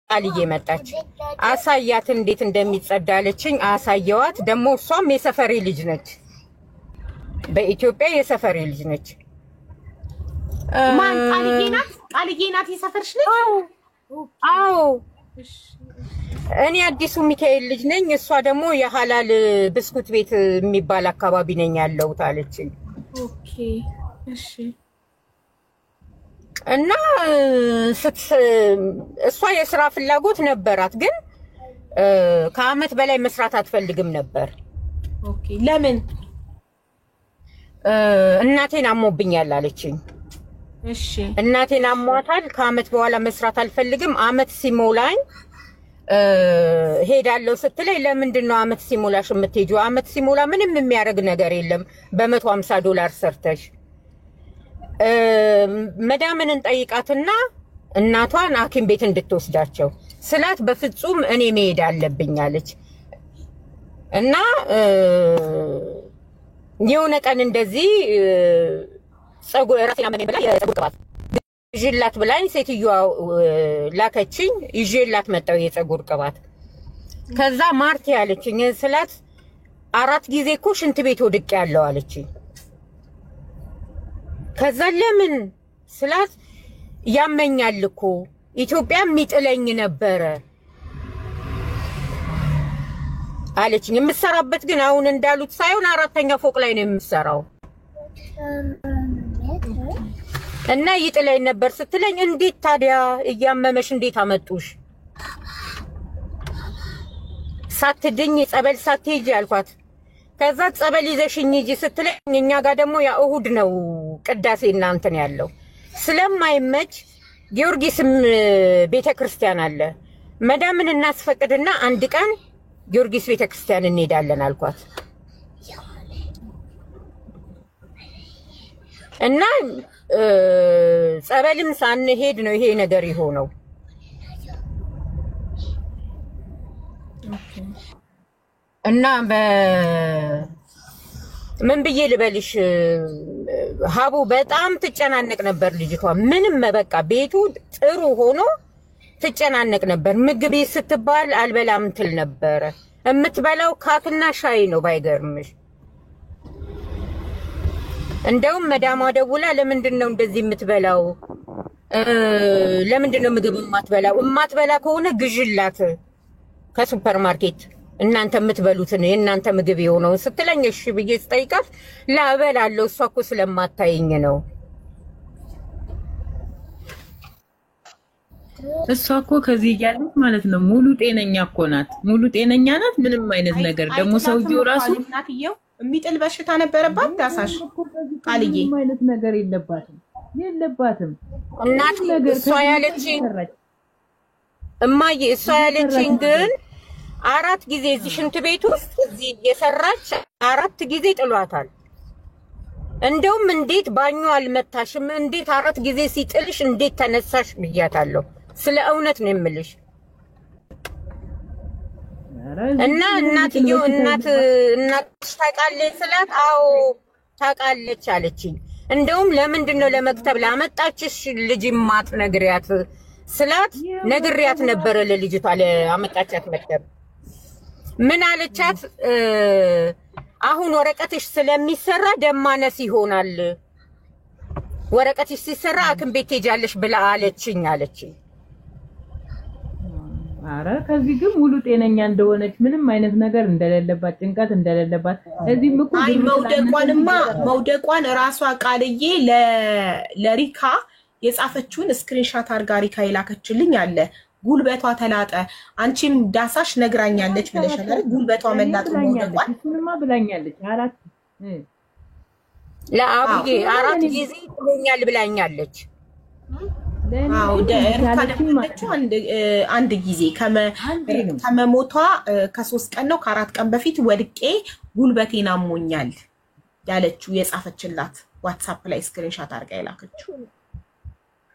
ቃልዬ መጣች አሳያት እንዴት እንደሚጸዳለችኝ አሳየዋት ደሞ እሷም የሰፈሬ ልጅ ነች በኢትዮጵያ የሰፈሬ ልጅ ነች ማን ቃልዬ ናት የሰፈርሽ ልጅ አዎ እኔ አዲሱ ሚካኤል ልጅ ነኝ እሷ ደግሞ የሐላል ብስኩት ቤት የሚባል አካባቢ ነኝ ያለው ታለችኝ ኦኬ እሺ እና እሷ የሥራ ፍላጎት ነበራት ግን ከአመት በላይ መስራት አትፈልግም ነበር ኦኬ ለምን እናቴን አሞብኛል አለችኝ እሺ እናቴን አሟታል ከአመት በኋላ መስራት አልፈልግም አመት ሲሞላኝ ሄዳለሁ ስትለኝ ለምንድነው አመት ሲሞላሽ የምትሄጂው አመት ሲሞላ ምንም የሚያደርግ ነገር የለም በ$150 ሰርተሽ መዳምን እንጠይቃትና እናቷን ሐኪም ቤት እንድትወስዳቸው ስላት በፍጹም እኔ መሄድ አለብኝ አለች እና የሆነ ቀን እንደዚህ ጸጉር ራሴን አመመኝ ብላ የጸጉር ቅባት ይዤላት ብላኝ ሴትዮዋ ላከችኝ ይዤላት መጣሁ የጸጉር ቅባት ከዛ ማርቲ አለችኝ ስላት 4 ጊዜ እኮ ሽንት ቤት ወድቄ ያለው አለችኝ ከዛ ለምን ስላት ያመኛል እኮ ኢትዮጵያ የሚጥለኝ ነበር አለችኝ የምሰራበት ግን አሁን እንዳሉት ሳይሆን 4ኛ ፎቅ ላይ ነው የምሰራው እና ይጥለኝ ነበር ስትለኝ እንዴት ታዲያ እያመመሽ እንዴት አመጡሽ ሳትድኝ ጸበል ሳትሄጂ አልኳት ከዛ ጸበል ይዘሽኝ ሂጂ ስትለኝ እኛ ጋር ደግሞ ያ እሁድ ነው ቅዳሴ እናንተን ያለው ስለማይመች ጊዮርጊስም ቤተክርስቲያን አለ መዳምን እናስፈቅድና አንድ ቀን ጊዮርጊስ ቤተክርስቲያን እንሄዳለን አልኳት እና ጸበልም ሳንሄድ ነው ይሄ ነገር ይሆነው እና ምን ብዬ ልበልሽ ሀቡ በጣም ትጨናነቅ ነበር ልጅቷ ምንም በቃ ቤቱ ጥሩ ሆኖ ትጨናነቅ ነበር ምግብ ስትባል አልበላም ትል ነበር እምትበላው ካክና ሻይ ነው ባይገርምሽ እንደውም መዳሟ ደውላ ለምንድነው እንደዚህ የምትበላው ለምንድነው ምግብ የማትበላ ከሆነ ግዥላት ከሱፐር ማርኬት እናንተ የምትበሉትን የእናንተ ምግብ የሆነው ስትለኝ እሺ ብዬ ስጠይቃት ላበላለሁ እሷ እኮ ስለማታየኝ ነው እሷ እኮ ከዚህ ያሉት ማለት ነው ሙሉ ጤነኛ እኮ ናት ሙሉ ጤነኛ ናት ምንም አይነት ነገር ደግሞ ሰውዬው ራሱ እናትየው የሚጥል በሽታ ነበረባት ዳሳሽ ቃልዬ ምንም አይነት ነገር የለባትም እናት እሷ ያለችኝ እማዬ እሷ ያለችኝ ግን 4 ጊዜ እዚህ ሽንት ቤት ውስጥ እዚህ የሰራች 4 ጊዜ ጥሏታል እንደውም እንዴት ባኙ አልመታሽም እንዴት 4 ጊዜ ሲጥልሽ እንዴት ተነሳሽ ብያታለሁ ስለ እውነት ነው የምልሽ እና እናትየው እናት ታውቃለች ስላት አዎ ታውቃለች አለችኝ እንደውም ለምንድነው ለመክተብ ላመጣችሽ ልጅ ማት ነግሪያት ስላት ነግሪያት ነበር ለልጅቷ ለአመጣቻት መክተብ ምን አለቻት አሁን ወረቀትሽ ስለሚሰራ ደማነስ ይሆናል ወረቀትሽ ሲሰራ ሐኪም ቤት ሄጃለሽ ብላ አለችኝ አለችኝ አረ ከዚህ ግን ሙሉ ጤነኛ እንደሆነች ምንም አይነት ነገር እንደሌለባት ጭንቀት እንደሌለባት እዚህ ምኩ አይ መውደቋን ራሷ ቃልዬ ለሪካ የጻፈችውን ስክሪንሾት አርጋ ሪካ ይላከችልኝ አለ ጉልበቷ ተላጠ አንቺም ዳሳሽ ነግራኛለች ብለሻል ጉልበቷ መላጥ መውደቋን እሱንማ ብላኛለች አራት ለአቡዬ 4 ጊዜ ብሎኛል ብላኛለች አው ደርካለች አንድ ጊዜ ከመሞቷ ከ3 ቀን ነው ከ4 ቀን በፊት ወድቄ ጉልበቴን አሞኛል ያለችው የጻፈችላት ዋትስአፕ ላይ ስክሪንሾት አርጋ ይላከችው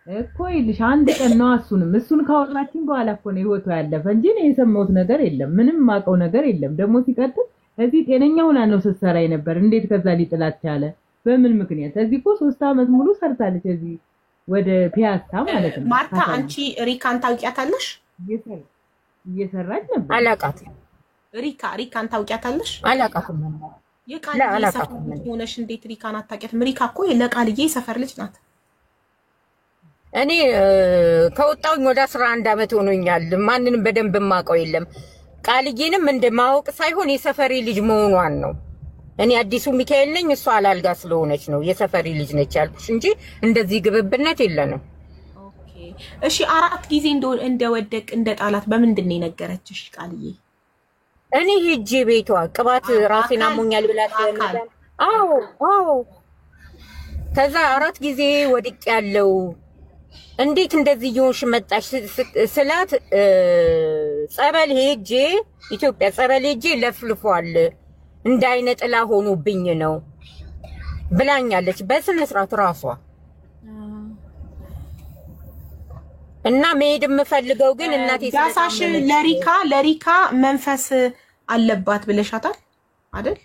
እኮ ይልሽ አንድ ቀን ነው እሱን ካወራችን በኋላ እኮ ነው ህይወቷ ያለፈ እንጂ ነው የሰማሁት ነገር የለም ምንም ማቀው ነገር የለም ደግሞ ሲቀጥል እዚህ ጤነኛ ሆና ነው ስትሰራ ነበር እንዴት ከዛ ሊጥላት ቻለ በምን ምክንያት እዚህ እኮ 3 አመት ሙሉ ሰርታለች እዚህ ወደ ፒያሳ ማለት ነው ማርታ አንቺ ሪካን ታውቂያታለሽ እየሰራች ነበር። አላውቃትም። ሪካን ታውቂያታለሽ? አላውቃትም። የቃልዬ ሰፈር ልጅ ሆነሽ እንዴት ሪካን አታውቂያትም? ሪካ እኮ ለቃልዬ ሰፈር ልጅ ናት። እኔ ከወጣሁኝ ወደ 11 ዓመት ሆኖኛል። ማንንም በደንብ የማውቀው የለም። ቃልዬንም እንደማወቅ ሳይሆን የሰፈሪ ልጅ መሆኗን ነው። እኔ አዲሱ ሚካኤል ነኝ፣ እሷ አላልጋ ስለሆነች ነው የሰፈሪ ልጅ ነች ያልኩሽ እንጂ እንደዚህ ግብብነት የለንም። ኦኬ እሺ። 4 ጊዜ እንደወደቅ እንደጣላት በምንድን ነው የነገረችሽ ቃልዬ? እኔ ሂጄ ቤቷ ቅባት ራሴን አሞኛል ብላት። አዎ ከዛ 4 ጊዜ ወድቅ ያለው እንዴት እንደዚህ ይሆንሽ መጣሽ ስላት ጸበል ሄጄ ኢትዮጵያ ጸበል ሄጄ ለፍልፏል እንዳይነ ጥላ ሆኖብኝ ነው ብላኛለች በስነ ስርዓት ራሷ። እና መሄድ የምፈልገው ግን እናቴ ዳሳሽ ለሪካ መንፈስ አለባት ብለሻታል አይደል?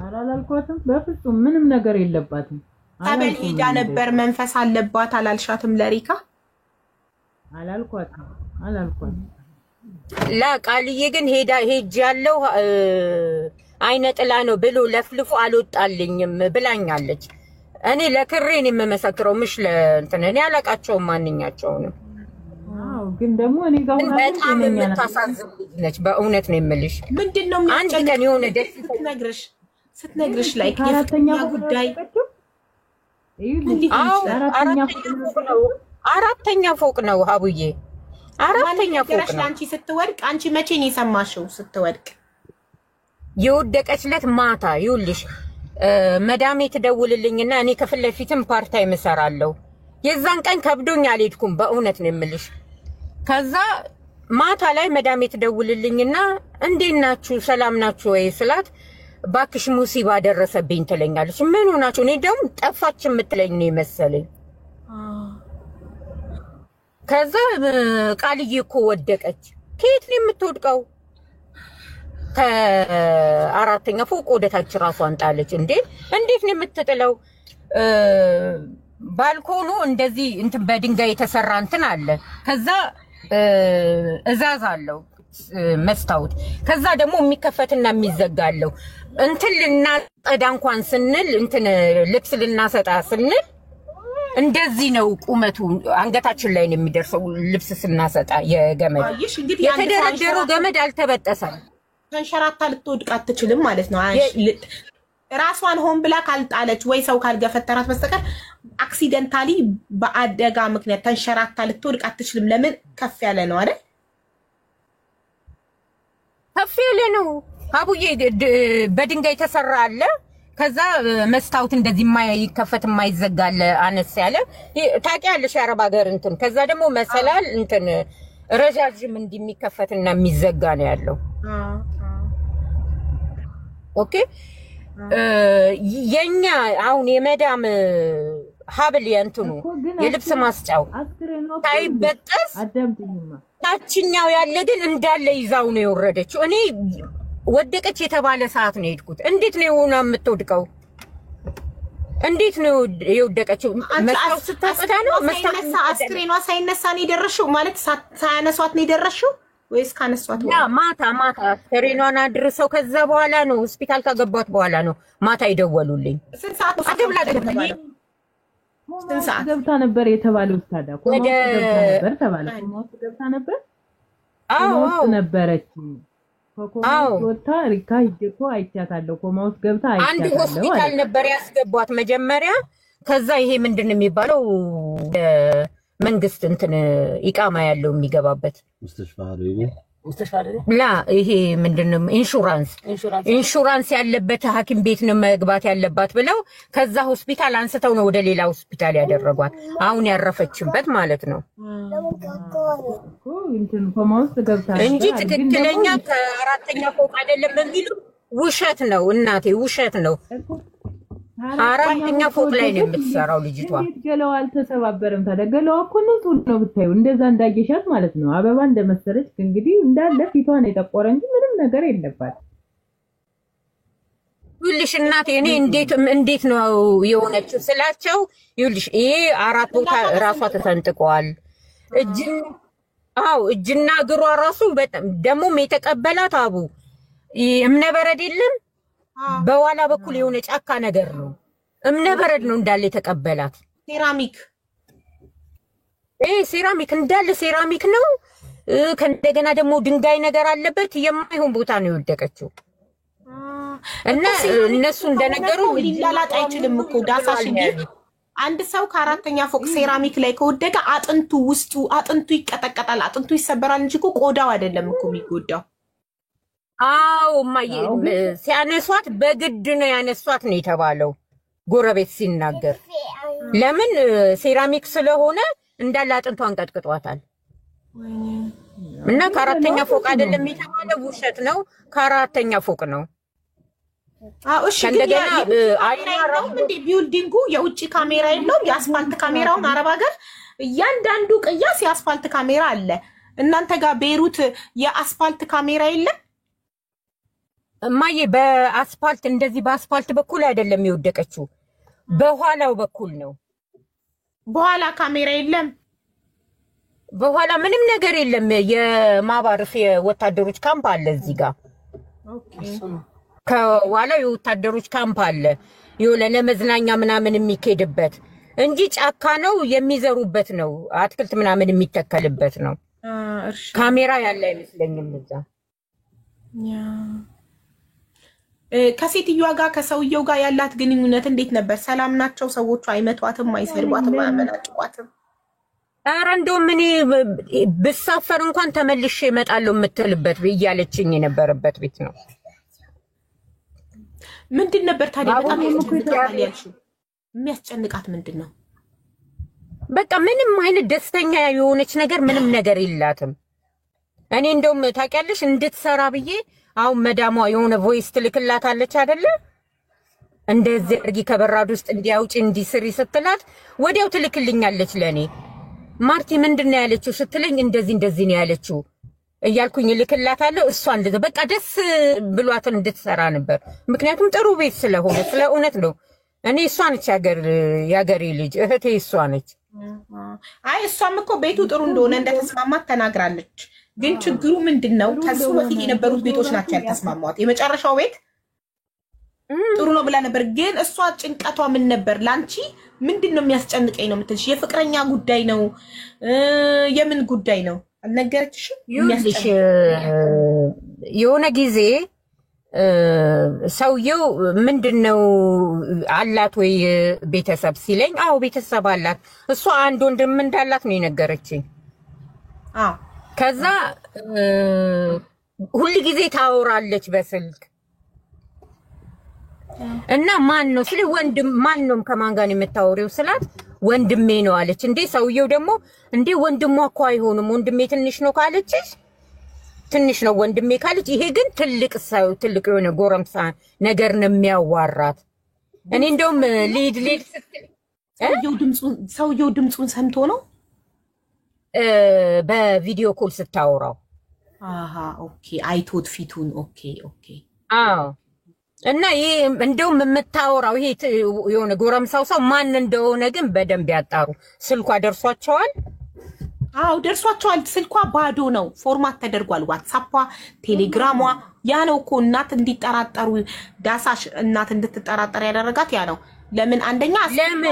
አላልኳትም። በፍጹም ምንም ነገር የለባትም። ጸበል ሄዳ ነበር መንፈስ አለባት አላልሻትም? ለሪካ አላልኳትም። ቃልዬ ግን ሄጅ ያለው አይነ ጥላ ነው ብሎ ለፍልፎ አልወጣልኝም ብላኛለች። እኔ ለክሬን የምመሰክረው ምሽ ለእንትን እኔ አላቃቸውም ማንኛቸውንም። ግን ደግሞ እኔ ጋር በጣም የምታሳዝን ልጅ ነች። በእውነት ነው የምልሽ። ምንድነው አንድ ቀን የሆነ ደስ ስትነግርሽ ላይ የፍቅረኛ ጉዳይ አራተኛ ፎቅ ነው ሀቡዬ፣ አራተኛ ፎቅ ነው። አንቺ ስትወድቅ አንቺ መቼ ነው የሰማሽው? ስትወድቅ የወደቀችለት ማታ ይውልሽ መዳሜ ትደውልልኝና እኔ ከፊት ለፊትም ፓርታይ እሰራለሁ። የዛን ቀን ከብዶኝ አልሄድኩም። በእውነት ነው የምልሽ። ከዛ ማታ ላይ መዳሜ ትደውልልኝና እንዴት ናችሁ ሰላም ናችሁ ወይ ስላት ባክሽ ሙሲባ ደረሰብኝ ትለኛለች። ምን ሆናችሁ? እኔ ደግሞ ጠፋች የምትለኝ ነው መሰለኝ። ከዛ ቃልዬ እኮ ወደቀች። ከየት ነው የምትወድቀው? ከአራተኛ ፎቅ ወደታች ራሷን ጣለች። እንዴት ነው የምትጥለው? ባልኮኑ እንደዚህ እንትን በድንጋይ የተሰራ እንትን አለ። ከዛ እዛዝ አለው መስታወት። ከዛ ደግሞ የሚከፈትና የሚዘጋለው እንትን ልናጠዳ እንኳን ስንል እንትን ልብስ ልናሰጣ ስንል እንደዚህ ነው ቁመቱ። አንገታችን ላይ ነው የሚደርሰው ልብስ ስናሰጣ። የገመድ የተደረደረው ገመድ አልተበጠሰም። ተንሸራታ ልትወድቅ አትችልም ማለት ነው። ራሷን ሆን ብላ ካልጣለች ወይ ሰው ካልገፈተራት በስተቀር አክሲደንታሊ በአደጋ ምክንያት ተንሸራታ ልትወድቅ አትችልም። ለምን? ከፍ ያለ ነው አይደል? ከፍ ያለ ነው አቡዬ። በድንጋይ ተሰራ አለ። ከዛ መስታወት እንደዚህ የማይከፈት የማይዘጋለ አነስ ያለ ታውቂያለሽ፣ የአረብ ሀገር እንትን። ከዛ ደግሞ መሰላል እንትን ረጃጅም እንደሚከፈትና የሚዘጋ ነው ያለው። ኦኬ የኛ አሁን የመዳም ሀብል የእንትኑ የልብስ ማስጫው ታይበጠስ ታችኛው ያለ ግን እንዳለ ይዛው ነው የወረደችው። እኔ ወደቀች የተባለ ሰዓት ነው የሄድኩት። እንዴት ነው የሆነ የምትወድቀው? እንዴት ነው የወደቀችው? መስታወት ስታስታ ነው አስክሬኗ ሳይነሳ ነው የደረሽው? ማለት ሳያነሷት ነው የደረሽው ወይስ ካነሷት? ማታ አስክሬኗን አድርሰው ከዛ በኋላ ነው ሆስፒታል ካገባት በኋላ ነው ማታ ይደወሉልኝ። ስንት ሰዓት ገብታ ነበር የተባለው? ታዲያ ኮማ ነበር ተባለ። ኮማ ገብታ ነበር። አዎ ነበረች። ኮማ ወጣ። ሪካ ሂጅኮ አይቻታለሁ። ኮማ ውስጥ ገብታ አይቻታለሁ። አንድ ሆስፒታል ነበር ያስገቧት መጀመሪያ። ከዛ ይሄ ምንድነው የሚባለው መንግስት እንትን ኢቃማ ያለው የሚገባበት ላ ይሄ ምንድነው ኢንሹራንስ ያለበት ሐኪም ቤት ነው መግባት ያለባት ብለው ከዛ ሆስፒታል አንስተው ነው ወደ ሌላ ሆስፒታል ያደረጓት። አሁን ያረፈችበት ማለት ነው እንትን ኮማ ውስጥ ገብታ እንጂ ትክክለኛ ከአራተኛ ፎቅ አይደለም የሚሉ ውሸት ነው እናቴ፣ ውሸት ነው። አራተኛ ፎቅ ላይ ነው የምትሰራው ልጅቷ። ገለዋ አልተሰባበረም። ታዲያ ገለዋ እኮ ንጹህ ነው ብታዩ፣ እንደዛ እንዳየሻት ማለት ነው። አበባ እንደመሰለች እንግዲህ እንዳለ ፊቷን የጠቆረ እንጂ ምንም ነገር የለባት። ይኸውልሽ እናቴ እኔ እንዴት ነው የሆነችው ስላቸው፣ ይኸውልሽ ይሄ 4 ቦታ ራሷ ተሰንጥቀዋል። አዎ እጅና እግሯ ራሱ በጣም ደሞም የተቀበላት አቡ እምነበረድ የለም በኋላ በኩል የሆነ ጫካ ነገር ነው እምነበረድ ነው እንዳለ የተቀበላት ሴራሚክ ሴራሚክ እንዳለ ሴራሚክ ነው ከእንደገና ደግሞ ድንጋይ ነገር አለበት የማይሆን ቦታ ነው የወደቀችው እና እነሱ እንደነገሩ ሊላላጥ አይችልም እኮ ዳሳሽ እንጂ አንድ ሰው ከአራተኛ ፎቅ ሴራሚክ ላይ ከወደቀ አጥንቱ ውስጡ አጥንቱ ይቀጠቀጣል አጥንቱ ይሰበራል እንጂ እኮ ቆዳው አይደለም እኮ የሚጎዳው አዎ ማየ ሲያነሷት በግድ ነው ያነሷት ነው የተባለው ጎረቤት ሲናገር ለምን ሴራሚክ ስለሆነ እንዳለ አጥንቷን ቀጥቅጧታል እና ከአራተኛ ፎቅ አይደለም የተባለው ውሸት ነው ከአራተኛ ፎቅ ነው እሺ እንደገና አይራራው እንዴ ቢልዲንጉ የውጪ ካሜራ የለውም የአስፋልት ካሜራውን አረብ ሀገር እያንዳንዱ ቅያስ የአስፋልት ካሜራ አለ እናንተ ጋር ቤሩት የአስፋልት ካሜራ የለም ማየ በአስፋልት እንደዚህ በአስፋልት በኩል አይደለም የወደቀችው በኋላው በኩል ነው በኋላ ካሜራ የለም በኋላ ምንም ነገር የለም የማባረፍ የወታደሮች ካምፕ አለ እዚህ ጋር ኦኬ ከኋላው የወታደሮች ካምፕ አለ የሆነ ለመዝናኛ ምናምን የሚኬድበት እንጂ ጫካ ነው የሚዘሩበት ነው አትክልት ምናምን የሚተከልበት ነው ካሜራ ያለ አይመስለኝም እዛ ከሴትዮዋ ጋር ከሰውየው ጋር ያላት ግንኙነት እንዴት ነበር ሰላም ናቸው ሰዎቹ አይመቷትም አይሰርቧትም አያመናጭቋትም ኧረ እንደውም እኔ ብሳፈር እንኳን ተመልሼ እመጣለሁ የምትልበት እያለችኝ የነበረበት ቤት ነው ምንድን ነበር ታዲያ በጣም የሚያስጨንቃት ምንድን ነው በቃ ምንም አይነት ደስተኛ የሆነች ነገር ምንም ነገር የላትም እኔ እንደውም ታውቂያለሽ እንድትሰራ ብዬ አሁን መዳሟ የሆነ ቮይስ ትልክላታለች አይደለ እንደዚህ አርጊ ከበራድ ውስጥ እንዲያውጪ እንዲስሪ ስትላት ወዲያው ትልክልኛለች ለኔ ማርቲ ምንድነው ያለችው ስትለኝ እንደዚህ ነው ያለችው እያልኩኝ ልክላታለሁ እሷ እንደዛ በቃ ደስ ብሏት እንድትሰራ ነበር ምክንያቱም ጥሩ ቤት ስለሆነ ስለ እውነት ነው እኔ እሷ ነች ያገሬ ልጅ እህቴ እሷ ነች አይ እሷም እኮ ቤቱ ጥሩ እንደሆነ እንደተስማማት ተናግራለች ግን ችግሩ ምንድነው ከሱ በፊት የነበሩት ቤቶች ናቸው ያልተስማማት የመጨረሻው ቤት ጥሩ ነው ብላ ነበር ግን እሷ ጭንቀቷ ምን ነበር ላንቺ ምንድነው የሚያስጨንቀኝ ነው የምትልሽ የፍቅረኛ ጉዳይ ነው የምን ጉዳይ ነው አልነገረችሽም የሆነ ጊዜ ሰውየው ምንድነው አላት ወይ ቤተሰብ ሲለኝ አዎ ቤተሰብ አላት እሷ አንድ ወንድም እንዳላት ነው የነገረችኝ ከዛ ሁሉ ጊዜ ታወራለች በስልክ እና ማን ነው ስለ ወንድም ማን ነው ከማን ጋር ነው የምታወሪው ስላት ወንድሜ ነው አለች እንዴ ሰውየው ደግሞ እንዴ ወንድሟ እኮ አይሆንም ወንድሜ ትንሽ ነው ካለችሽ ትንሽ ነው ወንድሜ ካለች ይሄ ግን ትልቅ ሰው ትልቅ የሆነ ጎረምሳ ነገር ነው የሚያዋራት እኔ እንደውም ሊድ ሰውየው ድምጹን ሰምቶ ነው በቪዲዮ ኮል ስታወራው ኦኬ አይቶት ፊቱን ኦኬ አዎ እና ይሄ እንደውም የምታወራው ይሄ የሆነ ጎረምሳው ሰው ማን እንደሆነ ግን በደንብ ያጣሩ ስልኳ ደርሷቸዋል አው ደርሷቸዋል ስልኳ ባዶ ነው ፎርማት ተደርጓል ዋትስአፕ ቴሌግራሟ ያ ነው እኮ እናት እንዲጠራጠሩ ዳሳሽ እናት እንድትጠራጠር ያደረጋት ያ ነው ለምን አንደኛ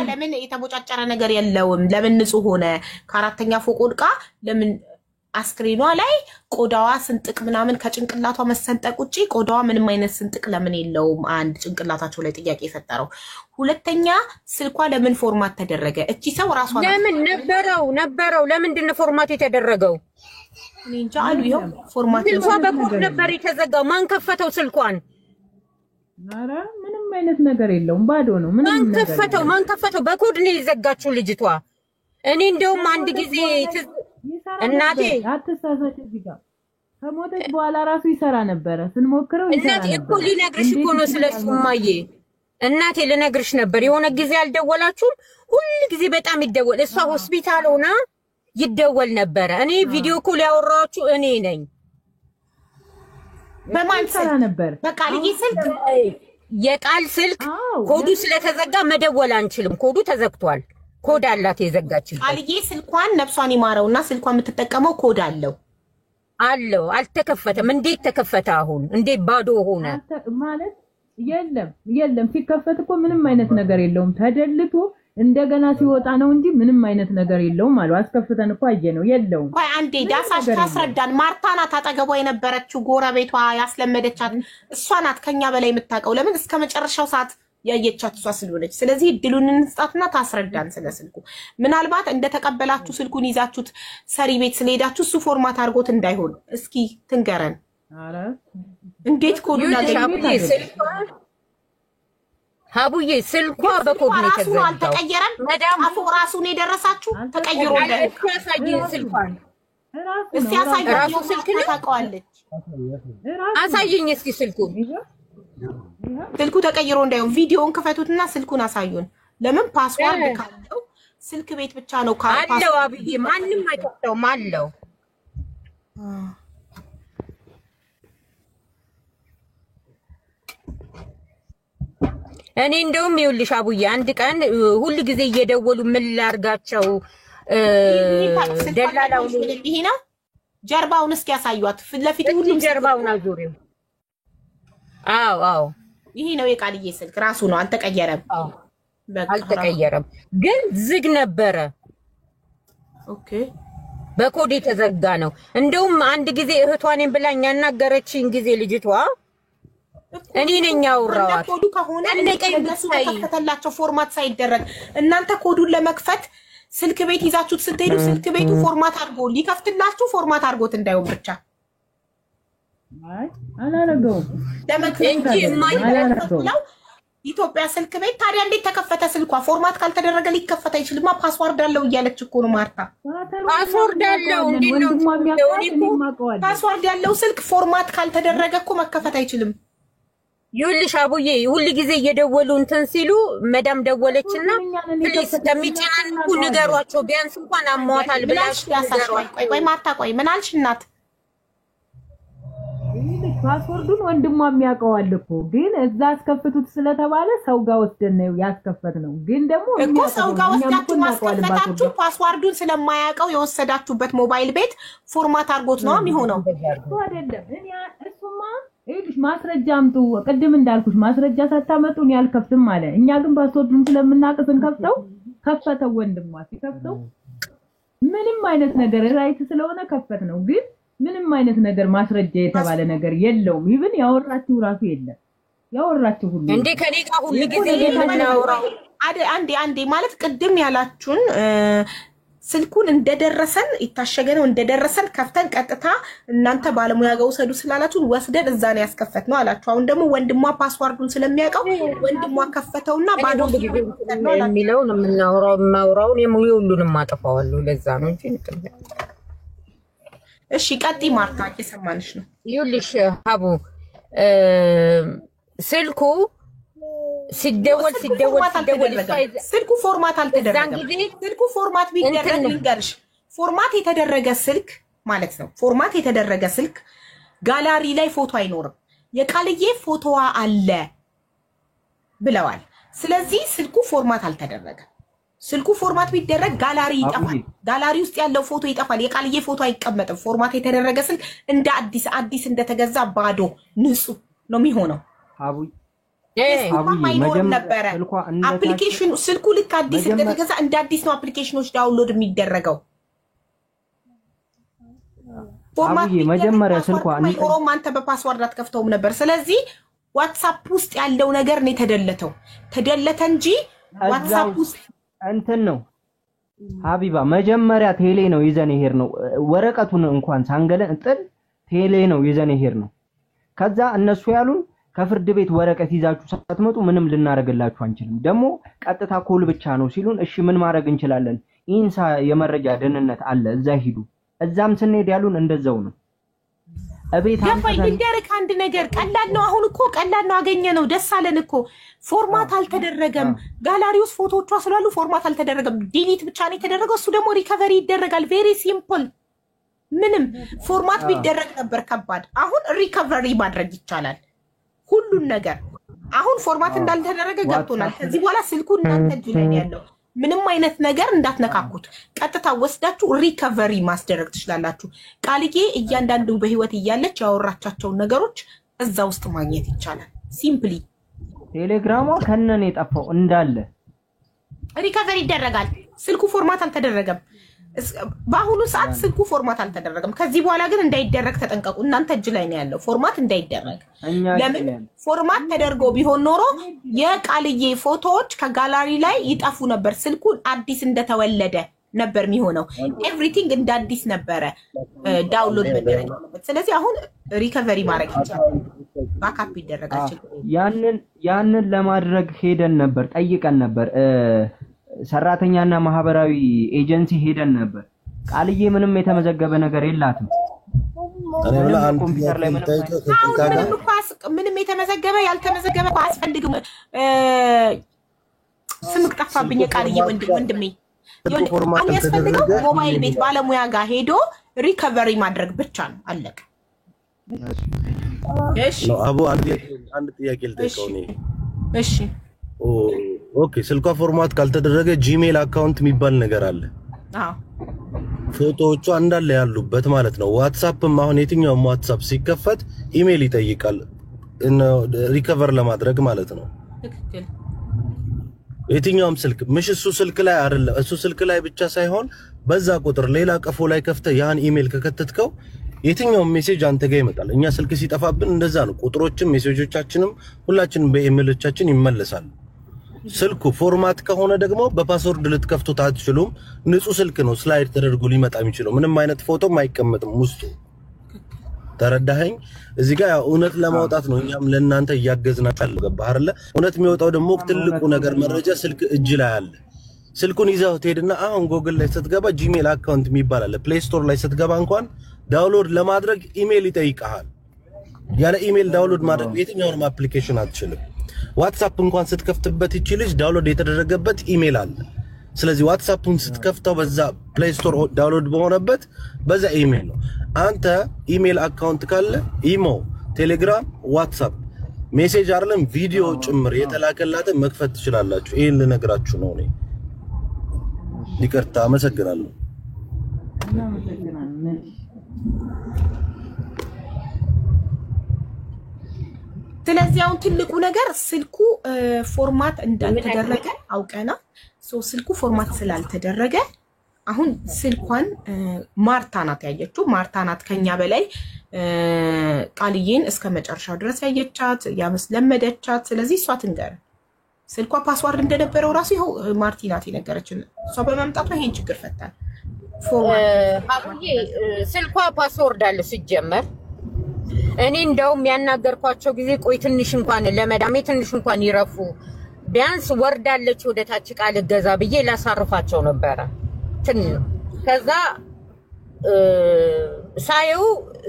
ለምን የተቦጫጨረ ነገር የለውም ለምን ንጹህ ሆነ ከአራተኛ ፎቅ ወድቃ ለምን አስክሬኗ ላይ ቆዳዋ ስንጥቅ ምናምን ከጭንቅላቷ መሰንጠቅ ውጪ ቆዳዋ ምንም አይነት ስንጥቅ ለምን የለውም አንድ ጭንቅላታቸው ላይ ጥያቄ የፈጠረው ሁለተኛ ስልኳ ለምን ፎርማት ተደረገ እቺ ሰው ራሷ ለምን ነበረው ለምንድን ነው ፎርማት የተደረገው እኔ እንጃ አሉ ይሄው ፎርማት ስልኳ በኮድ ነበር የተዘጋው ማን ከፈተው ስልኳን ኧረ ምንም አይነት ነገር የለውም ባዶ ነው ምንም ነገር ማን ከፈተው በኮድ ነው የዘጋችው ልጅቷ እኔ እንደውም አንድ ጊዜ እናቴ አትሳሳች እዚህ ጋር ከሞተች በኋላ ራሱ ይሰራ ነበር ስንሞክረው ይሰራ ነበር እናቴ እኮ ሊነግርሽ እኮ ነው ስለሱማዬ እናቴ ልነግርሽ ነበር የሆነ ጊዜ አልደወላችሁም ሁሉ ጊዜ በጣም ይደወል እሷ ሆስፒታል ሆና ይደወል ነበር እኔ ቪዲዮ ኮል ያወራችሁ እኔ ነኝ በማን ይሰራ ነበር በቃል ስልክ የቃል ስልክ ኮዱ ስለተዘጋ መደወል አንችልም ኮዱ ተዘግቷል ኮድ አላት የዘጋችበት። ቃልዬ ስልኳን ነፍሷን ይማረውና ስልኳን የምትጠቀመው ኮድ አለው አልተከፈተም። እንዴት ተከፈተ? አሁን እንዴት ባዶ ሆነ ማለት? የለም ሲከፈት እኮ ምንም አይነት ነገር የለውም። ተደልቶ እንደገና ሲወጣ ነው እንጂ ምንም አይነት ነገር የለውም አሉ። አስከፍተን እኮ አየነው የለውም። ቆይ አንዴ ዳሳሽ ታስረዳን። ማርታ ናት አጠገቧ የነበረችው ጎረቤቷ ያስለመደቻት እሷ ናት ከኛ በላይ የምታውቀው። ለምን እስከ መጨረሻው ሰዓት ያየቻት እሷ ስለሆነች። ስለዚህ እድሉን እንስጣትና ታስረዳን ስለ ስልኩ። ምናልባት እንደተቀበላችሁ ስልኩን ይዛችሁት ሰሪ ቤት ስለሄዳችሁ እሱ ፎርማት አድርጎት እንዳይሆን እስኪ ትንገረን። አረ እንዴት ኮዱ ሀቡዬ ስልኳ በኮድ ነው የተዘጋው። አልተቀየረም። መዳም ራሱ ነው የደረሳችሁ ተቀይሮ ያሳየን ስልኳን እስቲ ያሳየን። ራሱ ስልክ ነው ታውቀዋለች። አሳየኝ እስኪ ስልኩን። ስልኩ ተቀይሮ እንዳይሆን ቪዲዮውን ክፈቱትና ስልኩን አሳዩን። ለምን ፓስወርድ ካለው ስልክ ቤት ብቻ ነው አለው። አብዬ ማንንም አይከፍተውም አለው። እኔ እንደውም ይኸውልሽ አቡዬ አንድ ቀን ሁሉ ጊዜ እየደወሉ ምን ላርጋቸው ደላላው ይሄ ነው ጀርባውን እስኪ ያሳዩት። ለፊት ሁሉም ጀርባውን አዙሪው። አዎ ይሄ ነው የቃልዬ ስልክ ራሱ ነው። አልተቀየረም። አልተቀየረም ግን ዝግ ነበረ። ኦኬ በኮድ የተዘጋ ነው። እንደውም አንድ ጊዜ እህቷኔን ብላኝ ያናገረችኝ ጊዜ ልጅቷ እኔ ነኝ ያወራዋት። ኮዱ ከሆነ እንደቀይሱ ተከፈተላቸው ፎርማት ሳይደረግ እናንተ ኮዱን ለመክፈት ስልክ ቤት ይዛችሁት ስትሄዱ ስልክ ቤቱ ፎርማት አድርጎ ሊከፍትላችሁ ፎርማት አድርጎት እንዳይሆን ብቻ አላረገውም ለመክፈት ኢትዮጵያ ስልክ ቤት። ታዲያ እንዴት ተከፈተ? ስልኳ ፎርማት ካልተደረገ ሊከፈት አይችልም። ፓስወርድ አለው እያለች እኮ ነው ማርታ። ፓስወርድ አለው እንዴ ነው? ፓስወርድ ያለው ስልክ ፎርማት ካልተደረገ እኮ መከፈት አይችልም። ይኸውልሽ አቡዬ ሁሉ ጊዜ እየደወሉ እንትን ሲሉ መዳም ደወለችና ፕሊስ ለሚጨናንቁ ንገሯቸው ቢያንስ እንኳን አሟታል ብላሽ ያሳሽዋል። ቆይ ማርታ ቆይ ምን አልሽ እናት? ፓስወርዱን ወንድሟ የሚያውቀዋል እኮ ግን እዛ አስከፍቱት ስለተባለ ሰው ጋር ወስደን ነው ያስከፈት ነው። ግን ደግሞ እኮ ሰው ጋር ወስዳችሁ ማስከፈታችሁ ፓስወርዱን ስለማያውቀው የወሰዳችሁበት ሞባይል ቤት ፎርማት አድርጎት ነው የሚሆነው አይደለም። እኔ እሱማ ይኸውልሽ ማስረጃ አምጡ። ቅድም እንዳልኩሽ ማስረጃ ሳታመጡን ያልከፍትም አለ። እኛ ግን ፓስወርዱን ስለምናውቅ ስንከፍተው ከፈተው። ወንድሟ ሲከፍተው ምንም አይነት ነገር ራይት ስለሆነ ከፈት ነው። ግን ምንም አይነት ነገር ማስረጃ የተባለ ነገር የለውም። ይብን ያወራችሁ ራሱ የለም። ያወራችሁ ሁሉ እንዴ ከኔ ጋር ሁሉ ጊዜ የምናወራው አንዴ ማለት ቅድም ያላችሁን ስልኩን እንደደረሰን ይታሸገ ነው እንደደረሰን ከፍተን ቀጥታ እናንተ ባለሙያ ጋር ወሰዱ ስላላችሁን ወስደን እዛ ነው ያስከፈት ነው አላችሁ። አሁን ደግሞ ወንድሟ ፓስወርዱን ስለሚያውቀው ወንድሟ ከፈተውና ባዶ ነው የሚለው ነው የምናወራው ሁሉንም አጠፋዋለሁ። ለዛ ነው እንጂ እሺ ቀጥይ ማርታ እየሰማንሽ ነው። ይኸውልሽ ሀቡ ስልኩ ሲደወል ስልኩ ፎርማት አልተደረገም። ስልኩ ፎርማት ቢደረግ ልንገርሽ ፎርማት የተደረገ ስልክ ማለት ነው። ፎርማት የተደረገ ስልክ ጋላሪ ላይ ፎቶ አይኖርም። የቃልዬ ፎቶዋ አለ ብለዋል። ስለዚህ ስልኩ ፎርማት አልተደረገም። ስልኩ ፎርማት ቢደረግ ጋላሪ ይጠፋል። ጋላሪ ውስጥ ያለው ፎቶ ይጠፋል። የቃልዬ ፎቶ አይቀመጥም። ፎርማት የተደረገ ስልክ እንደ አዲስ እንደተገዛ ባዶ ንጹህ ነው የሚሆነው። አይኖርም ነበረ አፕሊኬሽኑ። ስልኩ ልክ አዲስ እንደተገዛ እንደ አዲስ ነው አፕሊኬሽኖች ዳውንሎድ የሚደረገው። ፎርማት መጀመሪያ ስልኳ አይኖርም። አንተ በፓስወርድ አትከፍተውም ነበር። ስለዚህ ዋትስአፕ ውስጥ ያለው ነገር ነው የተደለተው። ተደለተ እንጂ ዋትስአፕ ውስጥ እንትን ነው ሀቢባ። መጀመሪያ ቴሌ ነው ይዘን ይሄር ነው ወረቀቱን እንኳን ሳንገለን ጥል ቴሌ ነው ይዘን ይሄር ነው። ከዛ እነሱ ያሉን ከፍርድ ቤት ወረቀት ይዛችሁ ሳትመጡ ምንም ልናረጋላችሁ አንችልም፣ ደግሞ ቀጥታ ኮል ብቻ ነው ሲሉን፣ እሺ ምን ማድረግ እንችላለን? ኢንሳ የመረጃ ደህንነት አለ እዛ ሂዱ። እዛም ስንሄድ ያሉን እንደዛው ነው። አቤት ይደረክ አንድ ነገር ቀላል ነው። አሁን እኮ ቀላል ነው። አገኘ ነው ደስ አለን እኮ። ፎርማት አልተደረገም። ጋላሪ ውስጥ ፎቶዎቿ ስላሉ ፎርማት አልተደረገም። ዲሊት ብቻ ነው የተደረገው። እሱ ደግሞ ሪከቨሪ ይደረጋል። ቬሪ ሲምፕል። ምንም ፎርማት ቢደረግ ነበር ከባድ። አሁን ሪከቨሪ ማድረግ ይቻላል ሁሉን ነገር። አሁን ፎርማት እንዳልተደረገ ገብቶናል። ከዚህ በኋላ ስልኩ እናንተ እጅ ላይ ያለው ምንም አይነት ነገር እንዳትነካኩት ቀጥታ ወስዳችሁ ሪከቨሪ ማስደረግ ትችላላችሁ። ቃልዬ እያንዳንዱ በህይወት እያለች ያወራቻቸው ነገሮች እዛ ውስጥ ማግኘት ይቻላል። ሲምፕሊ ቴሌግራሟ ከነን የጠፋው እንዳለ ሪከቨሪ ይደረጋል። ስልኩ ፎርማት አልተደረገም። በአሁኑ ሰዓት ስልኩ ፎርማት አልተደረገም። ከዚህ በኋላ ግን እንዳይደረግ ተጠንቀቁ። እናንተ እጅ ላይ ነው ያለው ፎርማት እንዳይደረግ። ለምን ፎርማት ተደርጎ ቢሆን ኖሮ የቃልዬ ፎቶዎች ከጋላሪ ላይ ይጠፉ ነበር። ስልኩ አዲስ እንደተወለደ ነበር የሚሆነው። ኤቭሪቲንግ እንደ አዲስ ነበረ ዳውንሎድ መደረግ ያለበት። ስለዚህ አሁን ሪከቨሪ ማድረግ ይቻላል። ባካፕ ይደረጋል። ያንን ለማድረግ ሄደን ነበር፣ ጠይቀን ነበር። ሰራተኛና ማህበራዊ ኤጀንሲ ሄደን ነበር። ቃልዬ ምንም የተመዘገበ ነገር የላትም። እኔ ብላ አንድ ኮምፒውተር ላይ ምንም የተመዘገበ ያልተመዘገበ አያስፈልግም። ስምክ ጠፋብኝ። ቃልዬ ወንድሜ የሚያስፈልገው ሞባይል ቤት ባለሙያ ጋር ሄዶ ሪከቨሪ ማድረግ ብቻ ነው። አለቀ። እሺ አቡ አንድ ጥያቄ ልጠይቀው ነው። እሺ ኦኬ። ስልኳ ፎርማት ካልተደረገ ጂሜል አካውንት የሚባል ነገር አለ። አዎ ፎቶዎቹ እንዳለ ያሉበት ማለት ነው። ዋትስአፕም አሁን የትኛውም ዋትስአፕ ሲከፈት ኢሜል ይጠይቃል ሪከቨር ለማድረግ ማለት ነው። ትክክል። የትኛውም ስልክ ምሽ እሱ ስልክ ላይ አይደለም። እሱ ስልክ ላይ ብቻ ሳይሆን በዛ ቁጥር ሌላ ቀፎ ላይ ከፍተ ያን ኢሜል ከከተትከው የትኛውም ሜሴጅ አንተ ጋር ይመጣል። እኛ ስልክ ሲጠፋብን እንደዛ ነው። ቁጥሮችም ሜሴጆቻችንም ሁላችንም በኢሜሎቻችን ይመለሳል። ስልኩ ፎርማት ከሆነ ደግሞ በፓስወርድ ልትከፍቱት አትችሉም። ንጹህ ስልክ ነው ስላይድ ተደርጎ ሊመጣ የሚችለው። ምንም አይነት ፎቶም አይቀመጥም ውስጡ። ተረዳኸኝ? እዚህ ጋር እውነት ለማውጣት ነው እኛም ለእናንተ እያገዝናችሁ ያለው። ገባህ አይደለ? እውነት የሚወጣው ደግሞ ትልቁ ነገር መረጃ ስልክ እጅ ላይ አለ። ስልኩን ይዘው ትሄድና አሁን ጎግል ላይ ስትገባ ጂሜል አካውንት የሚባል አለ። ፕሌይ ስቶር ላይ ስትገባ እንኳን ዳውንሎድ ለማድረግ ኢሜል ይጠይቃል። ያለ ኢሜል ዳውንሎድ ማድረግ የትኛውንም አፕሊኬሽን አትችልም። ዋትስአፕ እንኳን ስትከፍትበት ይቺ ልጅ ዳውንሎድ የተደረገበት ኢሜል አለ። ስለዚህ ዋትስአፕን ስትከፍተው በዛ ፕሌይ ስቶር ዳውንሎድ በሆነበት በዛ ኢሜል ነው። አንተ ኢሜል አካውንት ካለ ኢሞ፣ ቴሌግራም፣ ዋትስአፕ ሜሴጅ አይደለም ቪዲዮ ጭምር የተላከላትን መክፈት ትችላላችሁ። ይሄን ልነግራችሁ ነው እኔ። ይቅርታ፣ አመሰግናለሁ። ስለዚህ አሁን ትልቁ ነገር ስልኩ ፎርማት እንዳልተደረገ አውቀና ስልኩ ፎርማት ስላልተደረገ አሁን ስልኳን ማርታ ናት ያየችው። ማርታ ናት ከኛ በላይ ቃልዬን እስከ መጨረሻው ድረስ ያየቻት ያመስለመደቻት። ስለዚህ እሷ ትንገር። ስልኳ ፓስዋርድ እንደነበረው ራሱ ይኸው ማርቲ ናት የነገረችን። እሷ በመምጣቷ ይሄን ችግር ፈታል። ስልኳ ፓስወርድ አለ ሲጀመር። እኔ እንደውም ያናገርኳቸው ጊዜ ቆይ ትንሽ እንኳን ለመዳሜ ትንሽ እንኳን ይረፉ ቢያንስ ወርዳለች ወደ ታች ቃል ገዛ ብዬ ላሳርፋቸው ነበረ። ከዛ ሳየው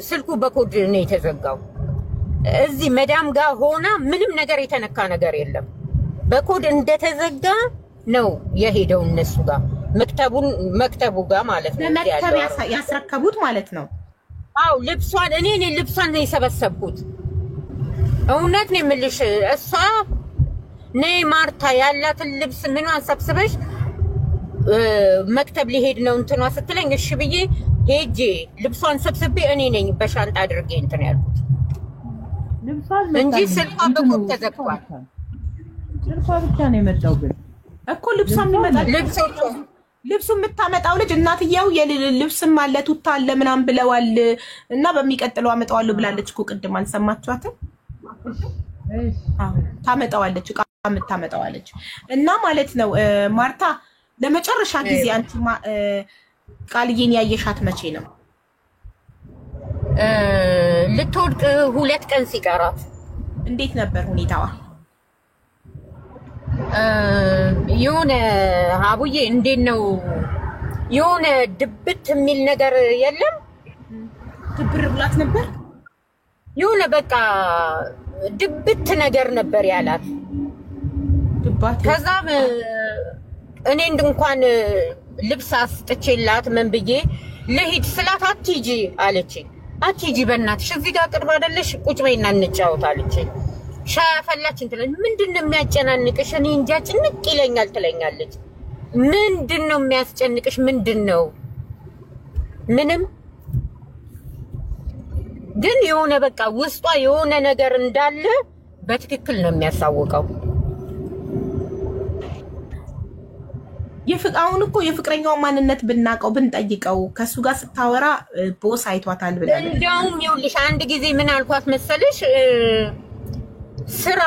ስልኩ በኮድ ነው የተዘጋው። እዚህ መዳም ጋር ሆና ምንም ነገር የተነካ ነገር የለም። በኮድ እንደተዘጋ ነው የሄደው እነሱ ጋር መክተቡ ጋር ማለት ነው። መክተብ ያስረከቡት ማለት ነው። አው ልብሷን እኔ ልብሷን ነው የሰበሰብኩት። እውነት ነው የምልሽ። እሷ ነይ ማርታ ያላትን ልብስ ምኗን ሰብስበሽ መክተብ ሊሄድ ነው እንትኗ ስትለኝ እሺ ብዬ ሄጄ ልብሷን ሰብስቤ እኔ ነኝ በሻንጣ አድርጌ እንትን ያልኩት እንጂ ስልኳ በኮድ ተዘግቷል። ስልኳ ብቻ ነው የመጣው። ግን እኮ ልብሷን ይመጣል። ልብሱ የምታመጣው ልጅ እናትየው የልብስም አለ ቱታ አለ ምናምን ብለዋል እና በሚቀጥለው አመጣዋለሁ ብላለች እኮ። ቅድም አልሰማችኋትም? ታመጣዋለች እቃ የምታመጣዋለች እና ማለት ነው። ማርታ ለመጨረሻ ጊዜ አንቺ ቃልዬን ያየሻት መቼ ነው? ልትወድቅ 2 ቀን ሲቀራት። እንዴት ነበር ሁኔታዋ? የሆነ አቡዬ እንዴት ነው የሆነ ድብት የሚል ነገር የለም? ድብር ብላት ነበር። የሆነ በቃ ድብት ነገር ነበር ያላት። ድባት ከዛም እኔ እንኳን ልብስ አስጥቼላት ምን ብዬ ለሂድ ስላት አትሂጂ አለችኝ። አትሂጂ በእናትሽ እዚህ ጋር ቅርብ አይደለሽ ቁጭ በይና እንጫወት አለችኝ። ሻይ አፈላች እንትለኝ ምንድነው የሚያጨናንቅሽ? እኔ እንጃ ጭንቅ ይለኛል ትለኛለች። ምንድነው የሚያስጨንቅሽ? ምንድነው? ምንም ግን የሆነ በቃ ውስጧ የሆነ ነገር እንዳለ በትክክል ነው የሚያሳውቀው። አሁን እኮ የፍቅረኛው ማንነት ብናቀው ብንጠይቀው ከሱ ጋር ስታወራ ቦስ አይቷታል ብለን እንደውም ይኸውልሽ አንድ ጊዜ ምን አልኳት መሰለሽ ስራ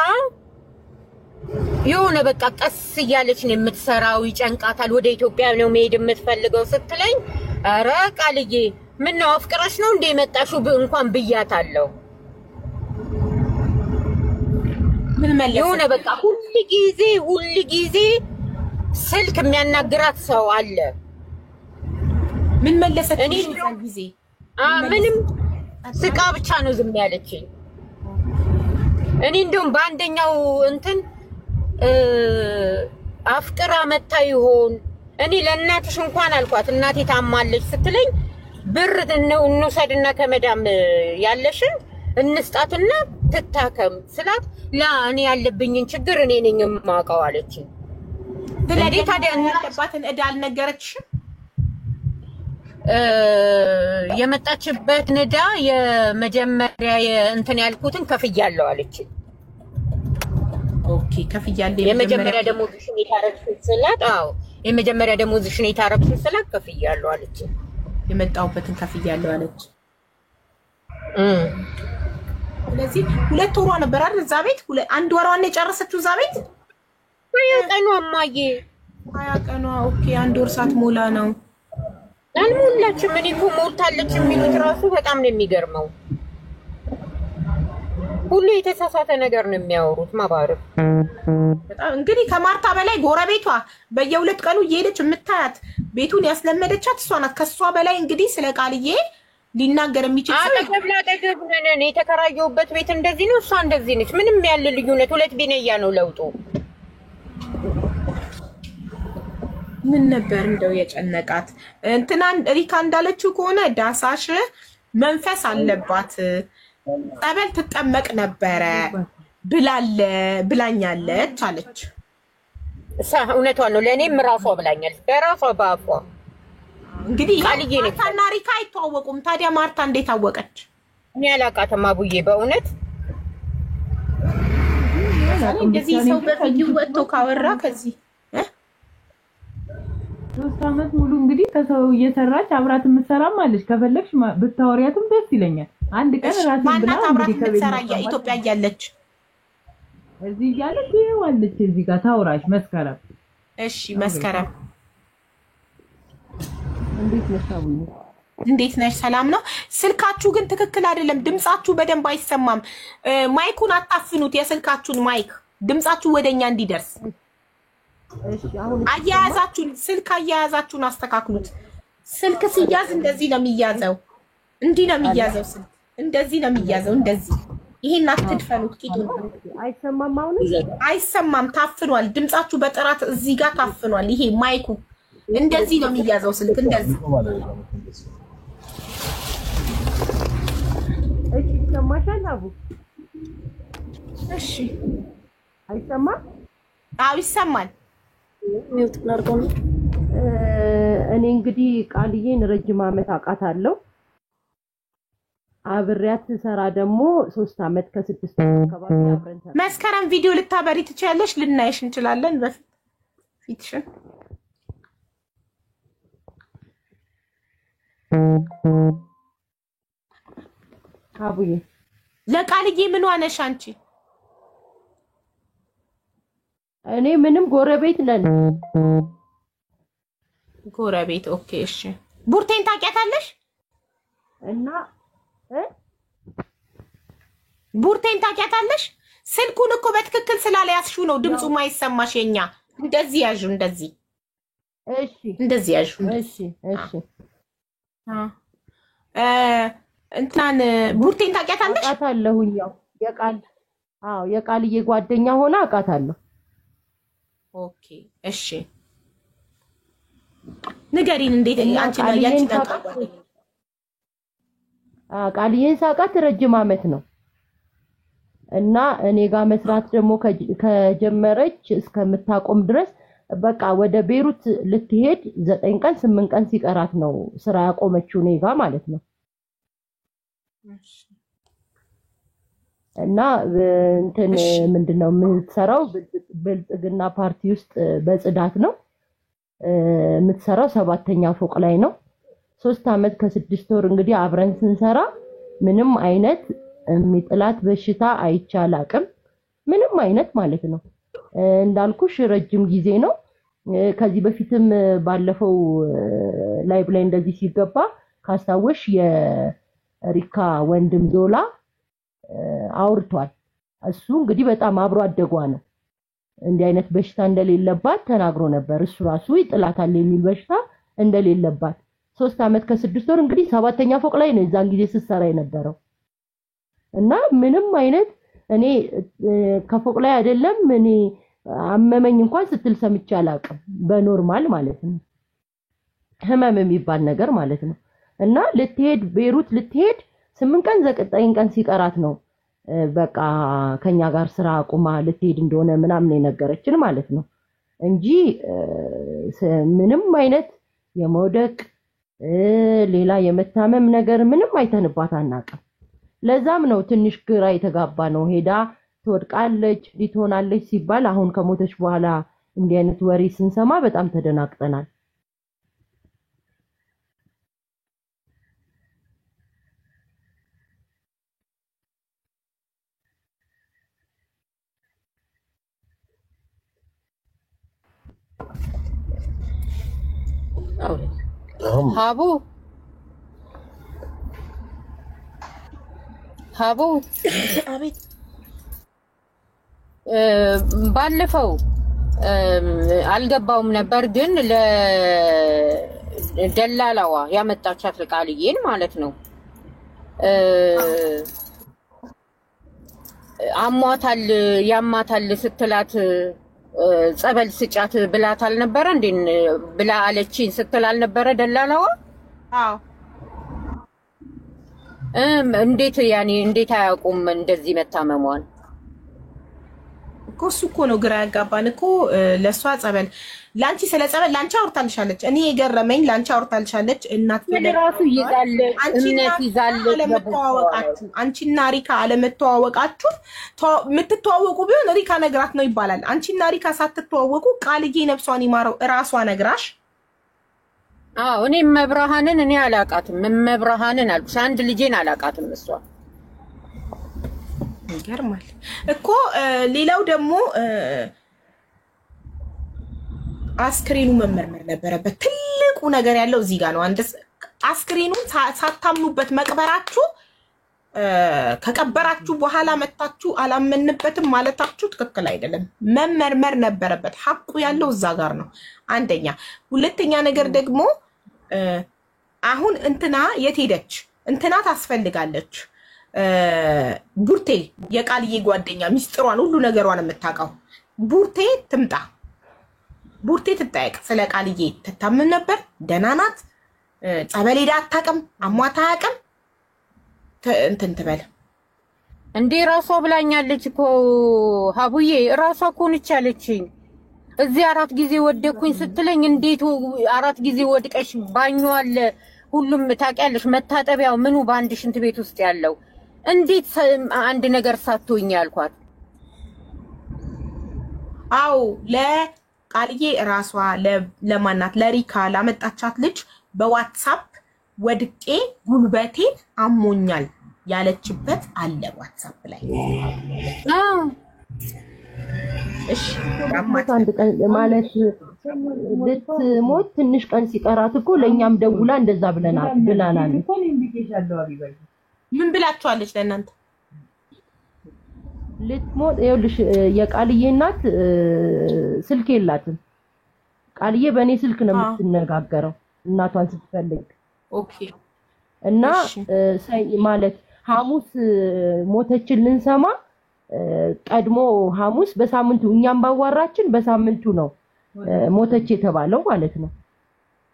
የሆነ በቃ ቀስ እያለች ነው የምትሰራው፣ ይጨንቃታል። ወደ ኢትዮጵያ ነው መሄድ የምትፈልገው ስትለኝ ኧረ ቃልዬ ምን ነው አፍቅረሽ ነው እንደ መጣሽው እንኳን ብያታለሁ። ምን መለሰ? የሆነ በቃ ሁሉ ጊዜ ስልክ የሚያናግራት ሰው አለ። ምን መለሰች? እኔ ጊዜ ምንም ስቃ ብቻ ነው ዝም ያለችኝ። እኔ እንደውም በአንደኛው እንትን አፍቅራ መታ ይሆን እኔ ለእናትሽ እንኳን አልኳት እናቴ ታማለች ስትለኝ ብር እንውሰድና ከመዳም ያለሽን እንስጣትና ትታከም ስላት ላ እኔ ያለብኝን ችግር እኔ ነኝ የማውቀው አለችኝ። ስለዚህ ታዲያ ያለባትን እዳ አልነገረችሽም? የመጣችበት ንዳ የመጀመሪያ እንትን ያልኩትን ከፍያለሁ አለችኝ። ኦኬ ከፍያለሁ። የመጀመሪያ ደሞዝሽን የታረፍሽ ስላት አዎ የመጀመሪያ ደሞዝሽን የታረፍሽ ስላት ከፍያለሁ አለችኝ። የመጣሁበትን ከፍያለሁ አለች። ስለዚህ 2 ወሯ ነበር አይደል እዛ ቤት? 1 ወሯን ነው የጨረሰችው እዛ ቤት? 20 ቀኗ እማዬ 20 ቀኗ። ኦኬ 1 ወር ሳትሞላ ነው። አልሞላችም። እኔ እኮ ሞልታለች የሚሉት ራሱ በጣም ነው የሚገርመው። ሁሉ የተሳሳተ ነገር ነው የሚያወሩት። ማባረክ በጣም እንግዲህ ከማርታ በላይ ጎረቤቷ በየ2 ቀኑ እየሄደች የምታያት ቤቱን ያስለመደቻት እሷ ናት። ከሷ በላይ እንግዲህ ስለ ቃልዬ ሊናገር የሚችል ሰው አጠገብ ነን። የተከራየሁበት ቤት እንደዚህ ነው፣ እሷ እንደዚህ ነች። ምንም ያለ ልዩነት 2 ቢነያ ነው ለውጡ። ምን ነበር እንደው የጨነቃት? እንትናን ሪካ እንዳለችው ከሆነ ዳሳሽ መንፈስ አለባት፣ ጸበል ትጠመቅ ነበረ ብላኛለች አለች። እውነቷን ነው። ለእኔም ራሷ ብላኛለች በራሷ በአፏ። እንግዲህ ማርታና ሪካ አይተዋወቁም። ታዲያ ማርታ እንዴት አወቀች? እኔ አላውቃትም አቡዬ በእውነት። እንደዚህ ሰው በቪዲዮ ወጥቶ ካወራ ከዚህ 3 አመት ሙሉ እንግዲህ ከሰው እየሰራች አብራት የምትሰራም አለች። ከፈለግሽ ብታወሪያትም ደስ ይለኛል። አንድ ቀን ራስን ብላ እንግዲህ ከቤተሰራ ኢትዮጵያ እያለች እዚህ እያለች ይዋለች እዚህ ጋር ታውራሽ መስከረም። እሺ መስከረም እንዴት ነሽ አቡዬ? እንዴት ነሽ? ሰላም ነው። ስልካችሁ ግን ትክክል አይደለም። ድምጻችሁ በደንብ አይሰማም። ማይኩን አጣፍኑት፣ የስልካችሁን ማይክ ድምጻችሁ ወደኛ እንዲደርስ። እሺ አሁን አያያዛችሁን ስልክ አያያዛችሁን አስተካክሉት። ስልክ ሲያዝ እንደዚህ ነው የሚያዘው። እንዲህ ነው የሚያዘው። ስልክ እንደዚህ ነው የሚያዘው። እንደዚህ ይሄን አትድፈኑት። ቂጡን አይሰማም። አሁን አይሰማም፣ ታፍኗል። ድምጻችሁ በጥራት እዚህ ጋር ታፍኗል። ይሄ ማይኩ እንደዚህ ነው የሚያዘው። ስልክ እንደዚህ እሺ ይሰማሻል አቡ? እሺ አይሰማም? አዎ ይሰማል። እኔ እንግዲህ ቃልዬን ረጅም አመት አውቃታለሁ። አብሬያት ሰራ ደግሞ 3 አመት ከ6 አካባቢ አብረን ሰራ። መስከረም ቪዲዮ ልታበሪ ትችያለሽ፣ ልናይሽ እንችላለን። በፊትሽን አቡዬ ለቃልዬ ምን ሆነሽ አንቺ? እኔ ምንም ጎረቤት ነን። ጎረቤት ኦኬ። እሺ ቡርቴን ታውቂያታለሽ? እና ቡርቴን ታውቂያታለሽ? ስልኩን እኮ በትክክል ስላልያዝሽው ነው ድምፁ ማይሰማሽ። የኛ እንደዚህ ያዡ፣ እንደዚህ እሺ፣ እንደዚህ ያዡ። እሺ፣ እሺ። እንትናን ቡርቴን ታውቂያታለሽ? አውቃታለሁኝ። ያው የቃልዬ ጓደኛ ሆና አውቃታለሁ። ኦኬ እሺ፣ ንገሪን እንዴት አንቺ ነው ያቺ ታውቃለሽ? ቃልዬን ሳውቃት ረጅም አመት ነው እና እኔ ጋር መስራት ደግሞ ከጀመረች እስከምታቆም ድረስ በቃ ወደ ቤሩት ልትሄድ 9 ቀን 8 ቀን ሲቀራት ነው ስራ ያቆመችው ኔጋ ማለት ነው። እና እንትን ምንድነው የምትሰራው ብልጽግና ፓርቲ ውስጥ በጽዳት ነው የምትሰራው 7ኛ ፎቅ ላይ ነው። 3 አመት ከ6 ወር እንግዲህ አብረን ስንሰራ ምንም አይነት የሚጥላት በሽታ አይቻል አቅም ምንም አይነት ማለት ነው። እንዳልኩሽ ረጅም ጊዜ ነው። ከዚህ በፊትም ባለፈው ላይቭ ላይ እንደዚህ ሲገባ ካስታወሽ የሪካ ወንድም ዶላ አውርቷል። እሱ እንግዲህ በጣም አብሮ አደጓ ነው። እንዲህ አይነት በሽታ እንደሌለባት ተናግሮ ነበር። እሱ ራሱ ይጥላታል የሚል በሽታ እንደሌለባት 3 አመት ከ6 ወር እንግዲህ 7ኛ ፎቅ ላይ ነው እዛን ጊዜ ስትሰራ የነበረው እና ምንም አይነት እኔ ከፎቅ ላይ አይደለም እኔ አመመኝ እንኳን ስትል ሰምቼ አላውቅም። በኖርማል ማለት ነው ህመም የሚባል ነገር ማለት ነው። እና ልትሄድ ቤሩት ልትሄድ 8 ቀን 9 ቀን ሲቀራት ነው በቃ ከኛ ጋር ስራ አቁማ ልትሄድ እንደሆነ ምናምን የነገረችን ማለት ነው እንጂ ምንም አይነት የመውደቅ ሌላ የመታመም ነገር ምንም አይተንባት አናውቅም። ለዛም ነው ትንሽ ግራ የተጋባ ነው። ሄዳ ትወድቃለች ሊትሆናለች ሲባል አሁን ከሞተች በኋላ እንዲህ አይነት ወሬ ስንሰማ በጣም ተደናቅጠናል። ሀቡ አቤት ባለፈው አልገባውም ነበር ግን ለደላላዋ ያመጣቻት ቃልዬን ማለት ነው አሟታል ያማታል ስትላት ጸበል ስጫት ብላት አልነበረ እንዴ ብላ አለችኝ ስትል አልነበረ ደላላዋ? አዎ እንዴት ያኔ እንዴት አያውቁም እንደዚህ መታመሟን? እኮ እሱ እኮ ነው ግራ ያጋባን እኮ ለሷ ጸበል ላንቺ ስለ ጸበል ላንቺ አውርታልሻለች። እኔ የገረመኝ ላንቺ አውርታልሻለች እናት ለራሱ ይዛለ እምነት ይዛለ ለመተዋወቃችሁ አንቺና ሪካ አለመተዋወቃችሁ የምትተዋወቁ ቢሆን ሪካ ነግራት ነው ይባላል። አንቺና ሪካ ሳትተዋወቁ ቃልዬ ነፍሷን ይማረው እራሷ ነግራሽ እኔ መብራሃንን እኔ አላቃትም መብራሃንን አልኩሽ አንድ ልጄን አላቃትም እሷ ይገርማል እኮ ሌላው ደግሞ አስክሬኑ መመርመር ነበረበት። ትልቁ ነገር ያለው እዚህ ጋር ነው። አንድ አስክሬኑን ሳታምኑበት መቅበራችሁ ከቀበራችሁ በኋላ መታችሁ አላመንበትም ማለታችሁ ትክክል አይደለም። መመርመር ነበረበት። ሐቁ ያለው እዛ ጋር ነው። አንደኛ። ሁለተኛ ነገር ደግሞ አሁን እንትና የት ሄደች? እንትና ታስፈልጋለች። ቡርቴ የቃልዬ ጓደኛ ሚስጥሯን ሁሉ ነገሯን የምታውቀው ቡርቴ ትምጣ። ቡርቴ ትጠይቅ ስለ ቃልዬ። ትታመም ነበር? ደህና ናት? ጸበል ሄዳ አታውቅም? አሟት አያውቅም? እንትን ትበል እንዴ ራሷ ብላኛለች እኮ ሀቡዬ ራሷ እኮ ነች ያለችኝ። እዚህ 4 ጊዜ ወደኩኝ ስትለኝ እንዴት 4 ጊዜ ወድቀሽ ባኙ አለ ሁሉም ታውቂያለሽ መታጠቢያው ምኑ በአንድ ሽንት ቤት ውስጥ ያለው እንዴት አንድ ነገር ሳትሆኝ ያልኳት። አው ለቃልዬ ራሷ ለማናት ለሪካ ላመጣቻት ልጅ በዋትስአፕ ወድቄ ጉልበቴን አሞኛል ያለችበት አለ ዋትስአፕ ላይ። እሺ አንድ ቀን ማለት ልትሞት ትንሽ ቀን ሲቀራት እኮ ለኛም ደውላ እንደዛ ብለናል። ምን ብላችኋለች ለእናንተ? ልትሞት ይኸውልሽ የቃልዬ እናት ስልክ የላትም። ቃልዬ በእኔ ስልክ ነው የምትነጋገረው እናቷን ስትፈልግ። ኦኬ እና ማለት ሐሙስ ሞተችን ልንሰማ ቀድሞ ሐሙስ በሳምንቱ እኛም ባዋራችን በሳምንቱ ነው ሞተች የተባለው ማለት ነው።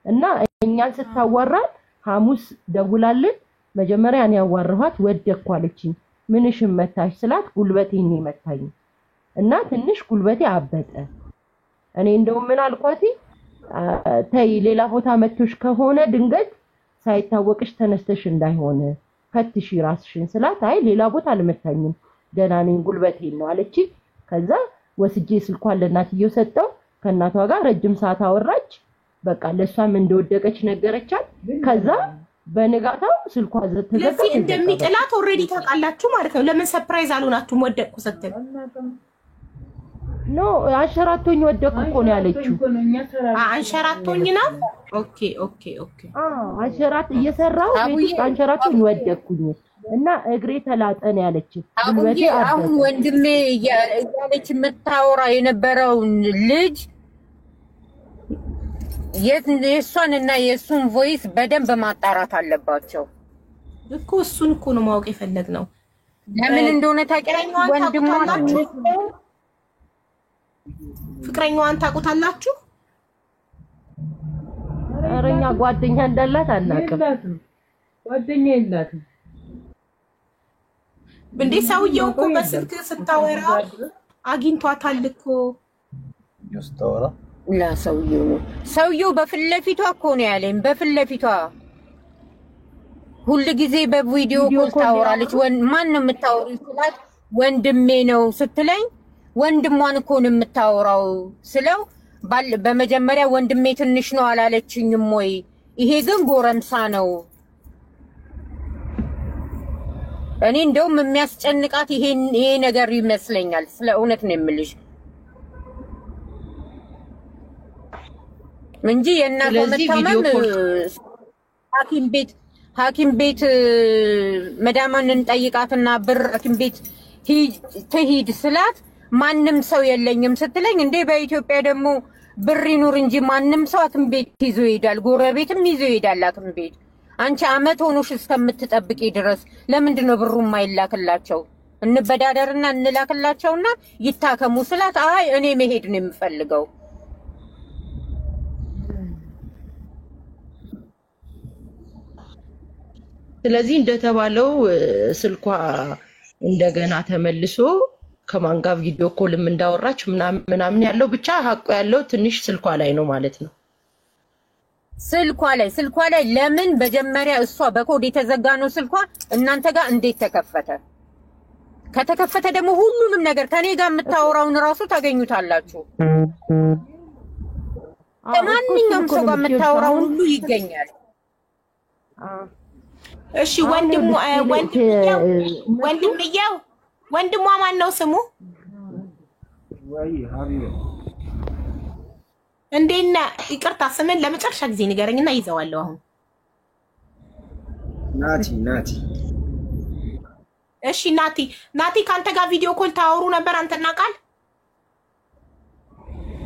እና እኛን ስታዋራን ሐሙስ ደውላልን መጀመሪያ እኔ ያዋራኋት ወደኩ አለችኝ። ምንሽም መታሽ ስላት ጉልበቴን ነው መታኝ እና ትንሽ ጉልበቴ አበጠ እኔ እንደውም ምን አልኳት ተይ ሌላ ቦታ መጥቶሽ ከሆነ ድንገት ሳይታወቅሽ ተነስተሽ እንዳይሆን ፈትሺ ራስሽን ስላት አይ ሌላ ቦታ አልመታኝም ደህና ነኝ ጉልበቴን ነው አለች ከዛ ወስጄ ስልኳን ለእናትየው ሰጠው ከእናቷ ጋር ረጅም ሰዓት አወራች በቃ ለሷም እንደወደቀች ነገረቻት ከዛ በነጋታው ስልኳ ዘተዘጋ ለዚህ እንደሚጥላት ኦሬዲ ታውቃላችሁ ማለት ነው ለምን ሰርፕራይዝ አልሆናችሁም ወደቅኩ ስትል ኖ አንሸራቶኝ ወደቅኩ እኮ ነው ያለችው አንሸራቶኝ ነው ኦኬ አንሸራት እየሰራው አንሸራቶኝ ወደቅኩኝ እና እግሬ ተላጠነ ያለችው ጉልበቴ አሁን ወንድሜ እያለች የምታወራ የነበረውን ልጅ የእሷንና የእሱን ቮይስ በደንብ ማጣራት አለባቸው እኮ እሱን እኮ ነው ማወቅ የፈለግነው ለምን እንደሆነ ታውቂያለሽ ወንድሟ ፍቅረኛዋን ታውቁታላችሁ አረኛ ጓደኛ እንዳላት አናውቅም ጓደኛ የላትም እንዴ ሰውየው እኮ በስልክ ስታወራ አግኝቷታል እኮ ያስተዋራ ላ ሰውየው በፍለፊቷ እኮ ነው ያለኝ በፍለፊቷ ሁሉ ጊዜ በቪዲዮ ኮል ታወራለች ማን ነው የምታወሪው ስላት ወንድሜ ነው ስትለኝ ወንድሟን እኮ ነው የምታወራው ስለው በመጀመሪያ ወንድሜ ትንሽ ነው አላለችኝም ወይ ይሄ ግን ጎረምሳ ነው እኔ እንደውም የሚያስጨንቃት ይሄ ነገር ይመስለኛል ስለ እውነት ነው የምልሽ እንጂ የእናቷ መታመም ሐኪም ቤት መዳማን እንጠይቃትና ብር ሐኪም ቤት ትሂድ ስላት ማንም ሰው የለኝም ስትለኝ እንዴ በኢትዮጵያ ደግሞ ብር ይኑር እንጂ ማንም ሰው ሐኪም ቤት ይዞ ይሄዳል ጎረቤትም ይዞ ይሄዳል ሐኪም ቤት አንቺ አመት ሆኖሽ እስከምትጠብቂ ድረስ ለምንድን ነው ብሩ የማይላክላቸው እንበዳደርና እንላክላቸውና ይታከሙ ስላት አይ እኔ መሄድ ነው የምፈልገው ስለዚህ እንደተባለው ስልኳ እንደገና ተመልሶ ከማን ጋር ቪዲዮ ኮልም እንዳወራች ምናምን ያለው ብቻ ሀቁ ያለው ትንሽ ስልኳ ላይ ነው ማለት ነው ስልኳ ላይ ለምን መጀመሪያ እሷ በኮድ የተዘጋ ነው ስልኳ እናንተ ጋር እንዴት ተከፈተ ከተከፈተ ደግሞ ሁሉንም ነገር ከኔ ጋር የምታወራውን ራሱ ታገኙታላችሁ ማንኛውም ሰው ጋር የምታወራው ሁሉ ይገኛል እሺ ወንድሟ ማን ነው ስሙ ወይ ሀቢባ እንዴና ይቅርታ ስምን ለመጨረሻ ጊዜ ንገረኝና ይዘዋለሁ አሁን ናቲ እሺ ናቲ ካንተ ጋር ቪዲዮ ኮል ታወሩ ነበር አንተና ቃል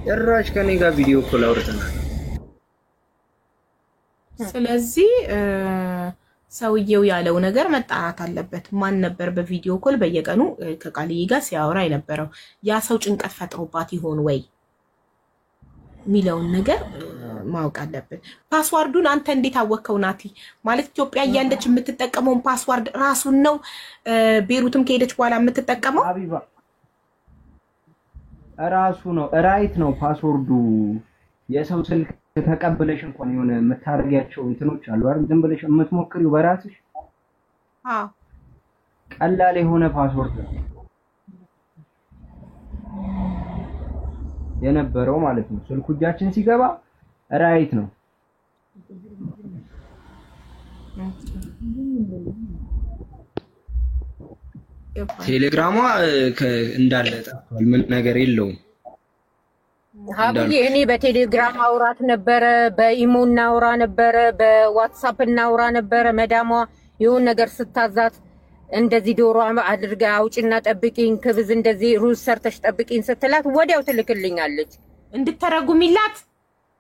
ጭራሽ ከኔ ጋር ቪዲዮ ኮል አውርተናል ስለዚህ ሰውየው ያለው ነገር መጣራት አለበት ማን ነበር በቪዲዮ ኮል በየቀኑ ከቃልዬ ጋር ሲያወራ የነበረው ያ ሰው ጭንቀት ፈጥሮባት ይሆን ወይ ሚለውን ነገር ማወቅ አለብን ፓስዋርዱን አንተ እንዴት አወቀው ናቲ ማለት ኢትዮጵያ እያለች የምትጠቀመው ፓስዋርድ ራሱን ነው ቤሩትም ከሄደች በኋላ የምትጠቀመው ሀቢባ ራሱ ነው ራይት ነው ፓስወርዱ የሰው ስልክ ተቀበለሽ እንኳን የሆነ መታረጊያቸው እንትኖች አሉ አይደል ዝም ብለሽ የምትሞክሪው በራስሽ ቀላል የሆነ ፓስወርድ ነው የነበረው ማለት ነው ስልኩ እጃችን ሲገባ ራይት ነው ቴሌግራሟ እንዳለ ጠፍቷል ምን ነገር የለውም ሀብዬ እኔ በቴሌግራም አውራት ነበረ በኢሞ እናውራ ነበረ በዋትስአፕ እናውራ ነበረ መዳሟ የሆነ ነገር ስታዛት እንደዚህ ዶሮ አድርጋ አውጭና ጠብቂኝ ክብዝ እንደዚህ ሩዝ ሰርተሽ ጠብቂኝ ስትላት ወዲያው ትልክልኛለች እንድትተረጉሚላት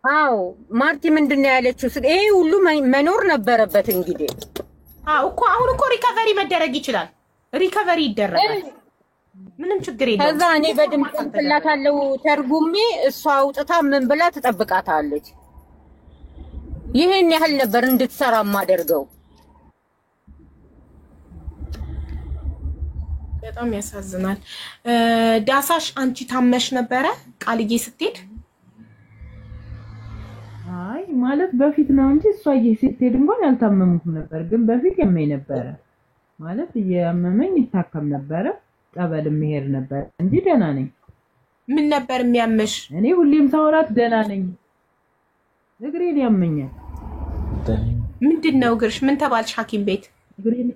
አዎ ማርቲ ምንድነው ያለችው ይሄ ሁሉ መኖር ነበረበት እንግዲህ እኮ አሁን እኮ ሪከቨሪ መደረግ ይችላል ሪከቨሪ ይደረጋል ምንም ችግር የለም ከዛ እኔ በደንብ ተላታለው ተርጉሜ እሷ አውጥታ ምን ብላ ተጠብቃታለች ይሄን ያህል ነበር እንድትሰራ ማደርገው በጣም ያሳዝናል ዳሳሽ አንቺ ታመሽ ነበረ ቃልዬ ስትሄድ ማለት በፊት ነው እንጂ እሷ ስትሄድ እንኳን ያልታመምኩም ነበር፣ ግን በፊት ያመኝ ነበረ ማለት እያመመኝ ይታከም ነበረ፣ ጠበል መሄድ ነበር እንጂ ደህና ነኝ። ምን ነበር የሚያመሽ? እኔ ሁሌም ሳወራት ደህና ነኝ፣ እግሬን ያመኛል። ምንድነው እግርሽ? ምን ተባልሽ ሐኪም ቤት? እግሬን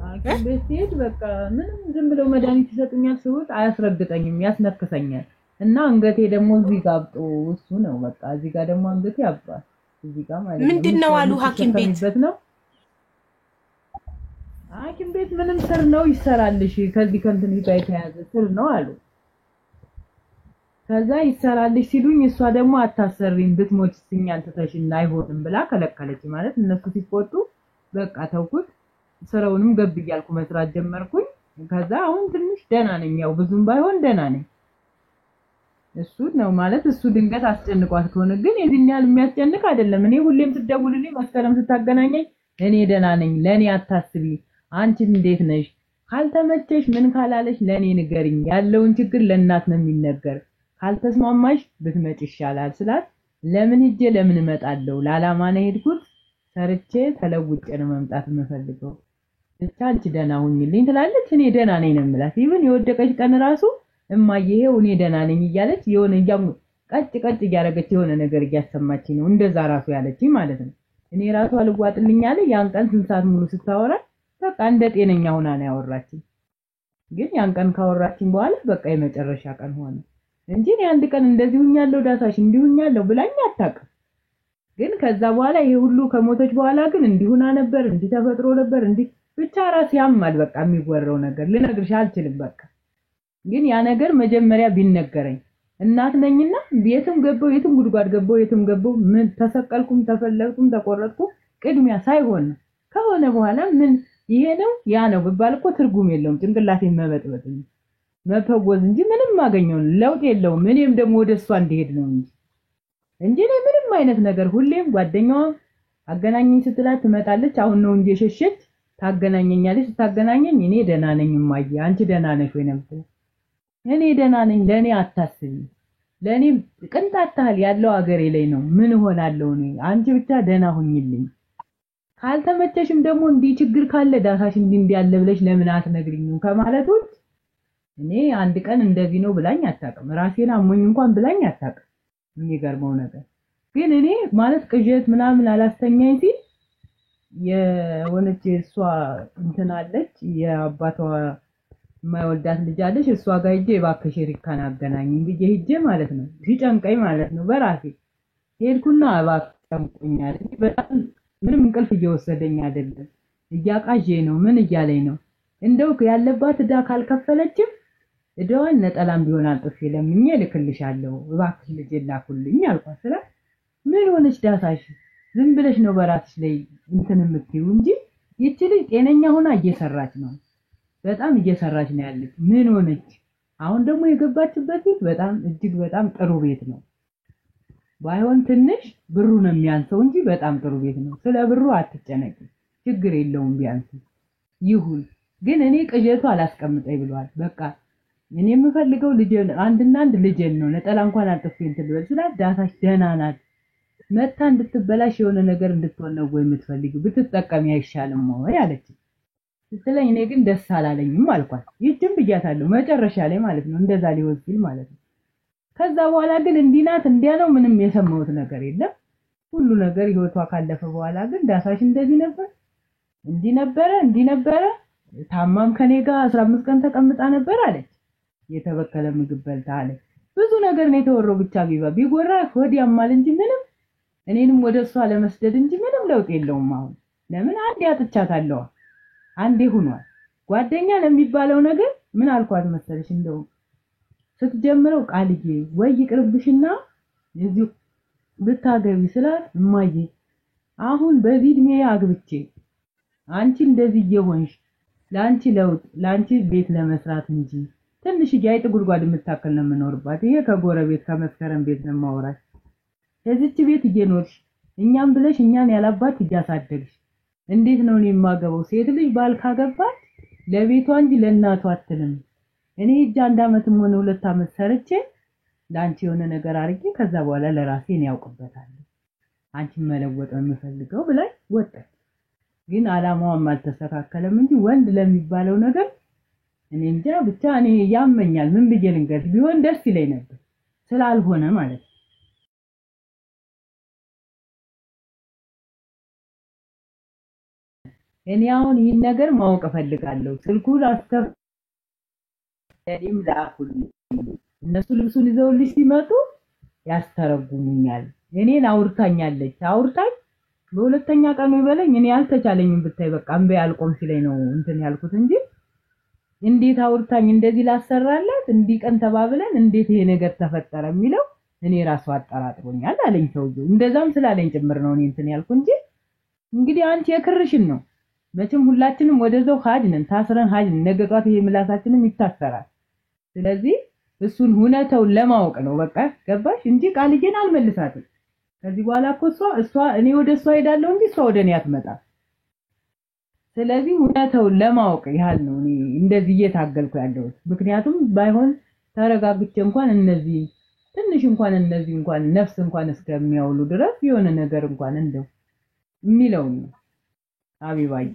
ሐኪም ቤት ስሄድ በቃ ምንም ዝም ብለው መድኃኒት ይሰጡኛል፣ ስውጥ አያስረግጠኝም፣ ያስነክሰኛል እና አንገቴ ደግሞ እዚህ ጋር አብጦ እሱ ነው በቃ እዚህ ጋር ደግሞ አንገቴ አብጧል እዚህ ጋር ማለት ነው። ምንድነው አሉ ሐኪም ቤት? ነው ሐኪም ቤት ምንም ስር ነው ይሰራልሽ፣ ከዚህ ከእንትን ጋር የተያዘ ስር ነው አሉ። ከዛ ይሰራልሽ ሲሉኝ እሷ ደግሞ አታሰሪኝ ብትሞች ሲኛል ተተሽና አይሆንም ብላ ከለከለች። ማለት እነሱ ሲቆጡ በቃ ተውኩት፣ ስራውንም ገብ እያልኩ መስራት ጀመርኩኝ። ከዛ አሁን ትንሽ ደህና ነኝ፣ ያው ብዙም ባይሆን ደህና ነኝ። እሱ ነው ማለት እሱ ድንገት አስጨንቋት ከሆነ ግን የዚህን ያህል የሚያስጨንቅ አይደለም። እኔ ሁሌም ስትደውልልኝ መስከረም ስታገናኘኝ እኔ ደህና ነኝ፣ ለኔ አታስቢ፣ አንቺ እንዴት ነሽ፣ ካልተመቸሽ ምን ካላለሽ ለኔ ንገሪኝ፣ ያለውን ችግር ለእናት ነው የሚነገር፣ ካልተስማማሽ ብትመጭ ይሻላል ስላት ለምን ሂጄ ለምን እመጣለሁ፣ ለዓላማ ነው ሄድኩት፣ ሰርቼ ተለውጬ ነው መምጣት የምፈልገው፣ ብቻ አንቺ ደህና ሁኚልኝ ትላለች። እኔ ደህና ነኝ ነው የምላት። ኢቭን የወደቀች ቀን ራሱ እማዬ ይሄው እኔ ደህና ነኝ እያለች የሆነ ቀጭ እያረገች የሆነ ነገር እያሰማችኝ ነው እንደዛ ራሱ ያለችኝ ማለት ነው። እኔ ራሱ አልዋጥልኝ አለ። ያን ቀን 2 ሰዓት ሙሉ ስታወራ በቃ እንደ ጤነኛ ሆና ነው ያወራችኝ። ግን ያን ቀን ካወራችኝ በኋላ በቃ የመጨረሻ ቀን ሆነ እንጂ እኔ አንድ ቀን እንደዚህ ሁኛለሁ ዳሳሽ እንዲሁኛለሁ ብላኝ አታውቅም። ግን ከዛ በኋላ ይሄ ሁሉ ከሞተች በኋላ ግን እንዲሁና ነበር እንዲ ተፈጥሮ ነበር እንዲ ብቻ ራስ ያማል። በቃ የሚወራው ነገር ልነግርሽ አልችልም። በቃ ግን ያ ነገር መጀመሪያ ቢነገረኝ እናት ነኝና የትም ገባው የትም ጉድጓድ ገባው የትም ገባው ምን ተሰቀልኩም ተፈለጥኩም ተቆረጥኩም ቅድሚያ ሳይሆን ከሆነ በኋላ ምን ይሄ ነው ያ ነው ብባል እኮ ትርጉም የለውም። ጭንቅላቴን መበጥበጥ መፈወዝ እንጂ ምንም ማገኘው ለውጥ የለውም። እኔም ደግሞ ወደሷ እንዲሄድ ነው እንጂ ምንም አይነት ነገር ሁሌም ጓደኛዋ አገናኘኝ ስትላት ትመጣለች። አሁን ነው እንጂ ሸሸች ታገናኘኛለች። ታገናኘኝ እኔ ደህና ነኝ እማዬ አንቺ ደህና ነሽ ወይ ነበር? እኔ ደህና ነኝ፣ ለኔ አታስቢ፣ ለኔ ቅንጣት ታህል ያለው አገሬ ላይ ነው። ምን ሆናለሁ እኔ አንቺ ብቻ ደህና ሁኚልኝ። ካልተመቸሽም ደግሞ እንዲ ችግር ካለ ዳሳሽ እንዲ ያለ ብለሽ ለምን አትነግሪኝም ከማለት ውጭ እኔ አንድ ቀን እንደዚህ ነው ብላኝ አታውቅም። ራሴን አሞኝ እንኳን ብላኝ አታውቅም። የሚገርመው ነገር ግን እኔ ማለት ቅዠት ምናምን አላስተኛኝ ሲል የሆነች እሷ እንትን አለች የአባቷ የማይወልዳት ልጅ አለች። እሷ ጋር ሂጄ እባክሽ ሪካን አገናኝኝ ብዬ ሂጄ ማለት ነው ሲጨንቀኝ ማለት ነው በራሴ ሄድኩና እባክሽ ጨንቆኛል፣ በጣም ምንም እንቅልፍ እየወሰደኝ አይደለም፣ እያቃዤ ነው ምን እያለኝ ነው፣ እንደው ያለባት ዕዳ ካልከፈለችም ዕዳዋን ነጠላም ቢሆን አጥፌ ለምኜ ልክልሻለሁ እባክሽ ልጅ ላኩልኝ አልኳት። ስለ ምን ሆነች ዳሳሽ ዝም ብለሽ ነው በራስሽ ላይ እንትን የምትይው እንጂ ይቺ ልጅ ጤነኛ ሆና እየሰራች ነው፣ በጣም እየሰራች ነው ያለች። ምን ሆነች? አሁን ደግሞ የገባችበት ቤት በጣም እጅግ በጣም ጥሩ ቤት ነው። ባይሆን ትንሽ ብሩ ነው የሚያንሰው እንጂ በጣም ጥሩ ቤት ነው። ስለ ብሩ አትጨነቂ፣ ችግር የለውም ቢያንስ ይሁን። ግን እኔ ቅዠቱ አላስቀምጠኝ ብሏል። በቃ እኔ የምፈልገው ልጅ አንድና አንድ ልጅን ነው። ነጠላ እንኳን አጥፌ እንትን ብለሽ ስላት ዳሳሽ ደህና ናት፣ መታ እንድትበላሽ የሆነ ነገር እንድትሆን ነው ወይ የምትፈልጊው? ብትጠቀሚ አይሻልም ወይ አለች። ስለኝ እኔ ግን ደስ አላለኝም አልኳት። ይችም ብያታለሁ መጨረሻ ላይ ማለት ነው እንደዛ ሊሆን ሲል ማለት ነው። ከዛ በኋላ ግን እንዲናት እንዲያ ነው ምንም የሰማሁት ነገር የለም። ሁሉ ነገር ህይወቷ ካለፈ በኋላ ግን ዳሳሽ እንደዚህ ነበር እንዲህ ነበረ ታማም ከኔ ጋር 15 ቀን ተቀምጣ ነበር አለች። የተበከለ ምግብ በልታ አለች። ብዙ ነገር ነው የተወራው። ብቻ ቢጎራ ሆድ ያማል እንጂ ምንም እኔንም ወደሷ ለመስደድ እንጂ ምንም ለውጥ የለውም። አሁን ለምን አንዴ አጥቻታለሁ፣ አንዴ ሆኗል። ጓደኛ ለሚባለው ነገር ምን አልኳት መሰለሽ? እንደው ስትጀምረው ቃልዬ ወይ ይቅርብሽና እዚሁ ብታገቢ ስላት እማዬ አሁን በዚህ እድሜ አግብቼ አንቺ እንደዚህ እየሆንሽ ላንቺ ለውጥ ላንቺ ቤት ለመስራት እንጂ ትንሽ ያይጥ ጉድጓድ የምታከል ነው የምኖርባት። ይሄ ከጎረቤት ከመስከረም ቤት ነው ማውራት። እዚች ቤት እየኖርሽ እኛም ብለሽ እኛን ያላባት እያሳደግሽ እንዴት ነው እኔ የማገባው? ሴት ልጅ ባል ካገባት ለቤቷ እንጂ ለእናቷ አትልም። እኔ እጅ 1 አመትም ሆነ 2 አመት ሰርቼ ላንቺ የሆነ ነገር አድርጌ ከዛ በኋላ ለራሴ ነው ያውቅበታለሁ አንቺን መለወጥ የምፈልገው ብላይ ወጣች ግን አላማውም አልተስተካከለም እንጂ ወንድ ለሚባለው ነገር እኔ እንጃ ብቻ እኔ ያመኛል ምን ብዬ ልንገርሽ ቢሆን ደስ ይለኝ ነበር ስላልሆነ ማለት ነው እኔ አሁን ይሄን ነገር ማወቅ ፈልጋለሁ ስልኩን እኔም ላኩልኝ እነሱ ልብሱን ይዘውልሽ ሲመጡ ያስተረጉሙኛል እኔን አውርታኛለች አውርታኝ በሁለተኛ ቀኑ ይበለኝ እኔ አልተቻለኝም ብታይ በቃ እንበ ያልቆም ሲለኝ ነው እንትን ያልኩት እንጂ እንዴት አውርታኝ እንደዚህ ላሰራላት እንዲቀን ተባብለን እንዴት ይሄ ነገር ተፈጠረ የሚለው እኔ ራሱ አጠራጥሮኛል አለኝ ሰውዬው እንደዛም ስላለኝ ጭምር ነው እኔ እንትን ያልኩ እንጂ እንግዲህ አንቺ የክርሽን ነው መቼም ሁላችንም ወደዛው ሀጅነን ታስረን ሀጅነን ነገጧት ይሄ ምላሳችንም ይታሰራል ስለዚህ እሱን ሁነተው ለማወቅ ነው በቃ ገባሽ እንጂ ቃልዬን አልመልሳትም ከዚህ በኋላ እኮ እሷ እኔ ወደ እሷ ሄዳለሁ እንጂ እሷ ወደ እኔ አትመጣ ስለዚህ ሁነተው ለማወቅ ያህል ነው እኔ እንደዚህ እየታገልኩ ያለሁት ምክንያቱም ባይሆን ተረጋግቼ እንኳን እነዚህ ትንሽ እንኳን እነዚህ እንኳን ነፍስ እንኳን እስከሚያውሉ ድረስ የሆነ ነገር እንኳን እንደው የሚለው ነው አቢባይ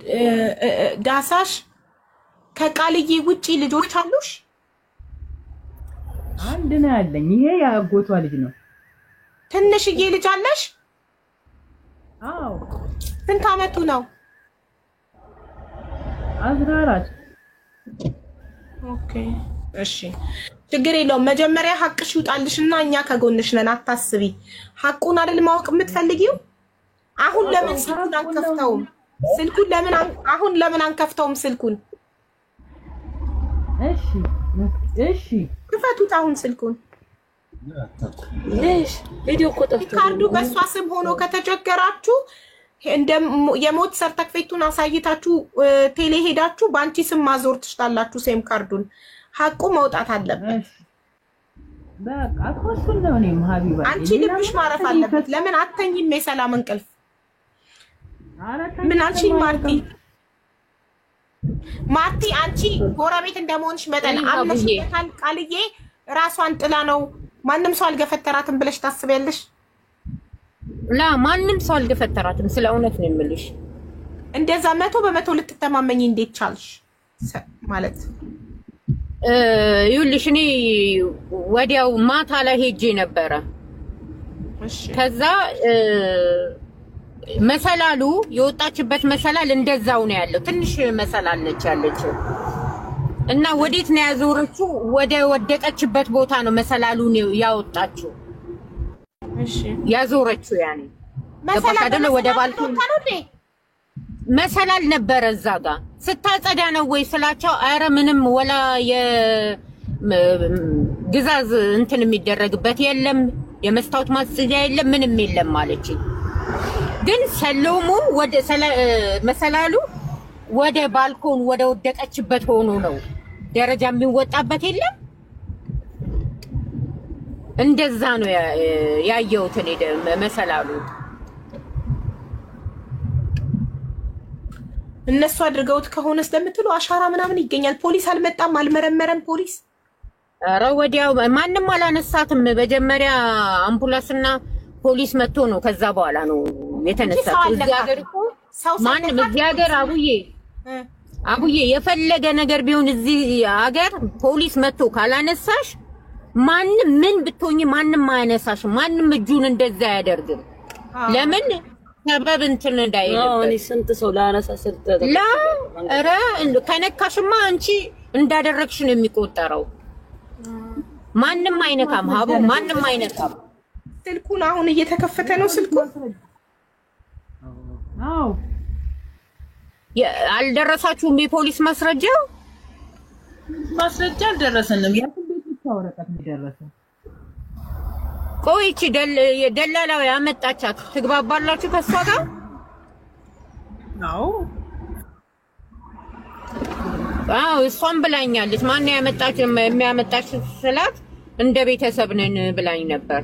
ዳሳሽ ከቃልዬ ውጪ ልጆች አሉሽ አንድ ነው ያለኝ ይሄ ያጎቷ ልጅ ነው ትንሽዬ ልጅ አለሽ አዎ ስንት አመቱ ነው 14 ኦኬ እሺ ችግር የለውም መጀመሪያ ሐቅሽ ይውጣልሽና እኛ ከጎንሽ ነን አታስቢ ሐቁን አይደል ማወቅ የምትፈልጊው አሁን ለምን ስልኩን አንከፍተውም ስልኩን ለምን አንከፍተውም ስልኩን እሺ ክፈቱት አሁን ስልኩን ለሽ ቪዲዮ ቆጥቶ ካርዱ በሷ ስም ሆኖ ከተቸገራችሁ እንደ የሞት ሰርተፍኬቱን አሳይታችሁ ቴሌ ሄዳችሁ ባንቺ ስም ማዞር ትችላላችሁ ሴም ካርዱን ሐቁ መውጣት አለበት በቃ ኮስኩን ነው እኔም ሀቢባ አንቺ ልብሽ ማረፍ አለበት ለምን አተኝም የሰላም እንቅልፍ ምን አንቺ ማርቲ አንቺ ጎረቤት እንደመሆንሽ መጠን አምነሽታል ቃልዬ ራሷን ጥላ ነው ማንንም ሰው አልገፈተራትም ብለሽ ታስቢያለሽ ላ ማንንም ሰው አልገፈተራትም ስለ እውነት ነው የምልሽ እንደዛ 100% ልትተማመኝ እንዴት ቻልሽ ማለት ይኸውልሽ እኔ ወዲያው ማታ ላይ ሄጄ ነበረ እሺ ከዛ መሰላሉ የወጣችበት መሰላል እንደዛው ነው ያለው ትንሽ መሰላል ነች ያለችው እና ወዴት ነው ያዞረችው ወደ ወደቀችበት ቦታ ነው መሰላሉን ያወጣችው እሺ ያዞረችው ያኔ መሰላል ወደ ባልኮን መሰላል ነበር እዛ ጋር ስታጸዳ ነው ወይ ስላቸው አረ ምንም ወላ የግዛዝ እንትን የሚደረግበት የለም የመስታወት ማጽጃ የለም ምንም የለም ማለችኝ ግን ሰሎሙ ወደ መሰላሉ ወደ ባልኮን ወደ ወደቀችበት ሆኖ ነው ደረጃ የሚወጣበት የለም እንደዛ ነው ያየሁት እኔ መሰላሉ እነሱ አድርገውት ከሆነ ስለምትሉ አሻራ ምናምን ይገኛል ፖሊስ አልመጣም አልመረመረም ፖሊስ አረ ወዲያው ማንንም አላነሳትም መጀመሪያ አምቡላንስና ፖሊስ መጥቶ ነው ከዛ በኋላ ነው የተነሳው እዚህ ሀገር እኮ ማንም እዚህ ሀገር አቡዬ የፈለገ ነገር ቢሆን እዚህ ሀገር ፖሊስ መጥቶ ካላነሳሽ ማንም ምን ብትሆኚ ማንም አያነሳሽ ማንም እጁን እንደዛ ያደርግም ለምን ሰበብ እንትን እንዳይልበት እኔ ስንት ሰው ላነሳ ስልጠት ላ አረ ከነካሽማ አንቺ እንዳደረግሽ ነው የሚቆጠረው ማንም አይነካም ሀቡ ማንም አይነካም ስልኩን አሁን እየተከፈተ ነው ስልኩ አው አልደረሳችሁም የፖሊስ ማስረጃ አልደረሰንም ያንተ ቤት ብቻ ወረቀት ደረሰ ቆይቺ ደላላው ያመጣቻት ትግባባላችሁ ከሷ ጋር አው እሷም ብላኛለች ማን የሚያመጣች ስላት እንደ ቤተሰብ ነን ብላኝ ነበር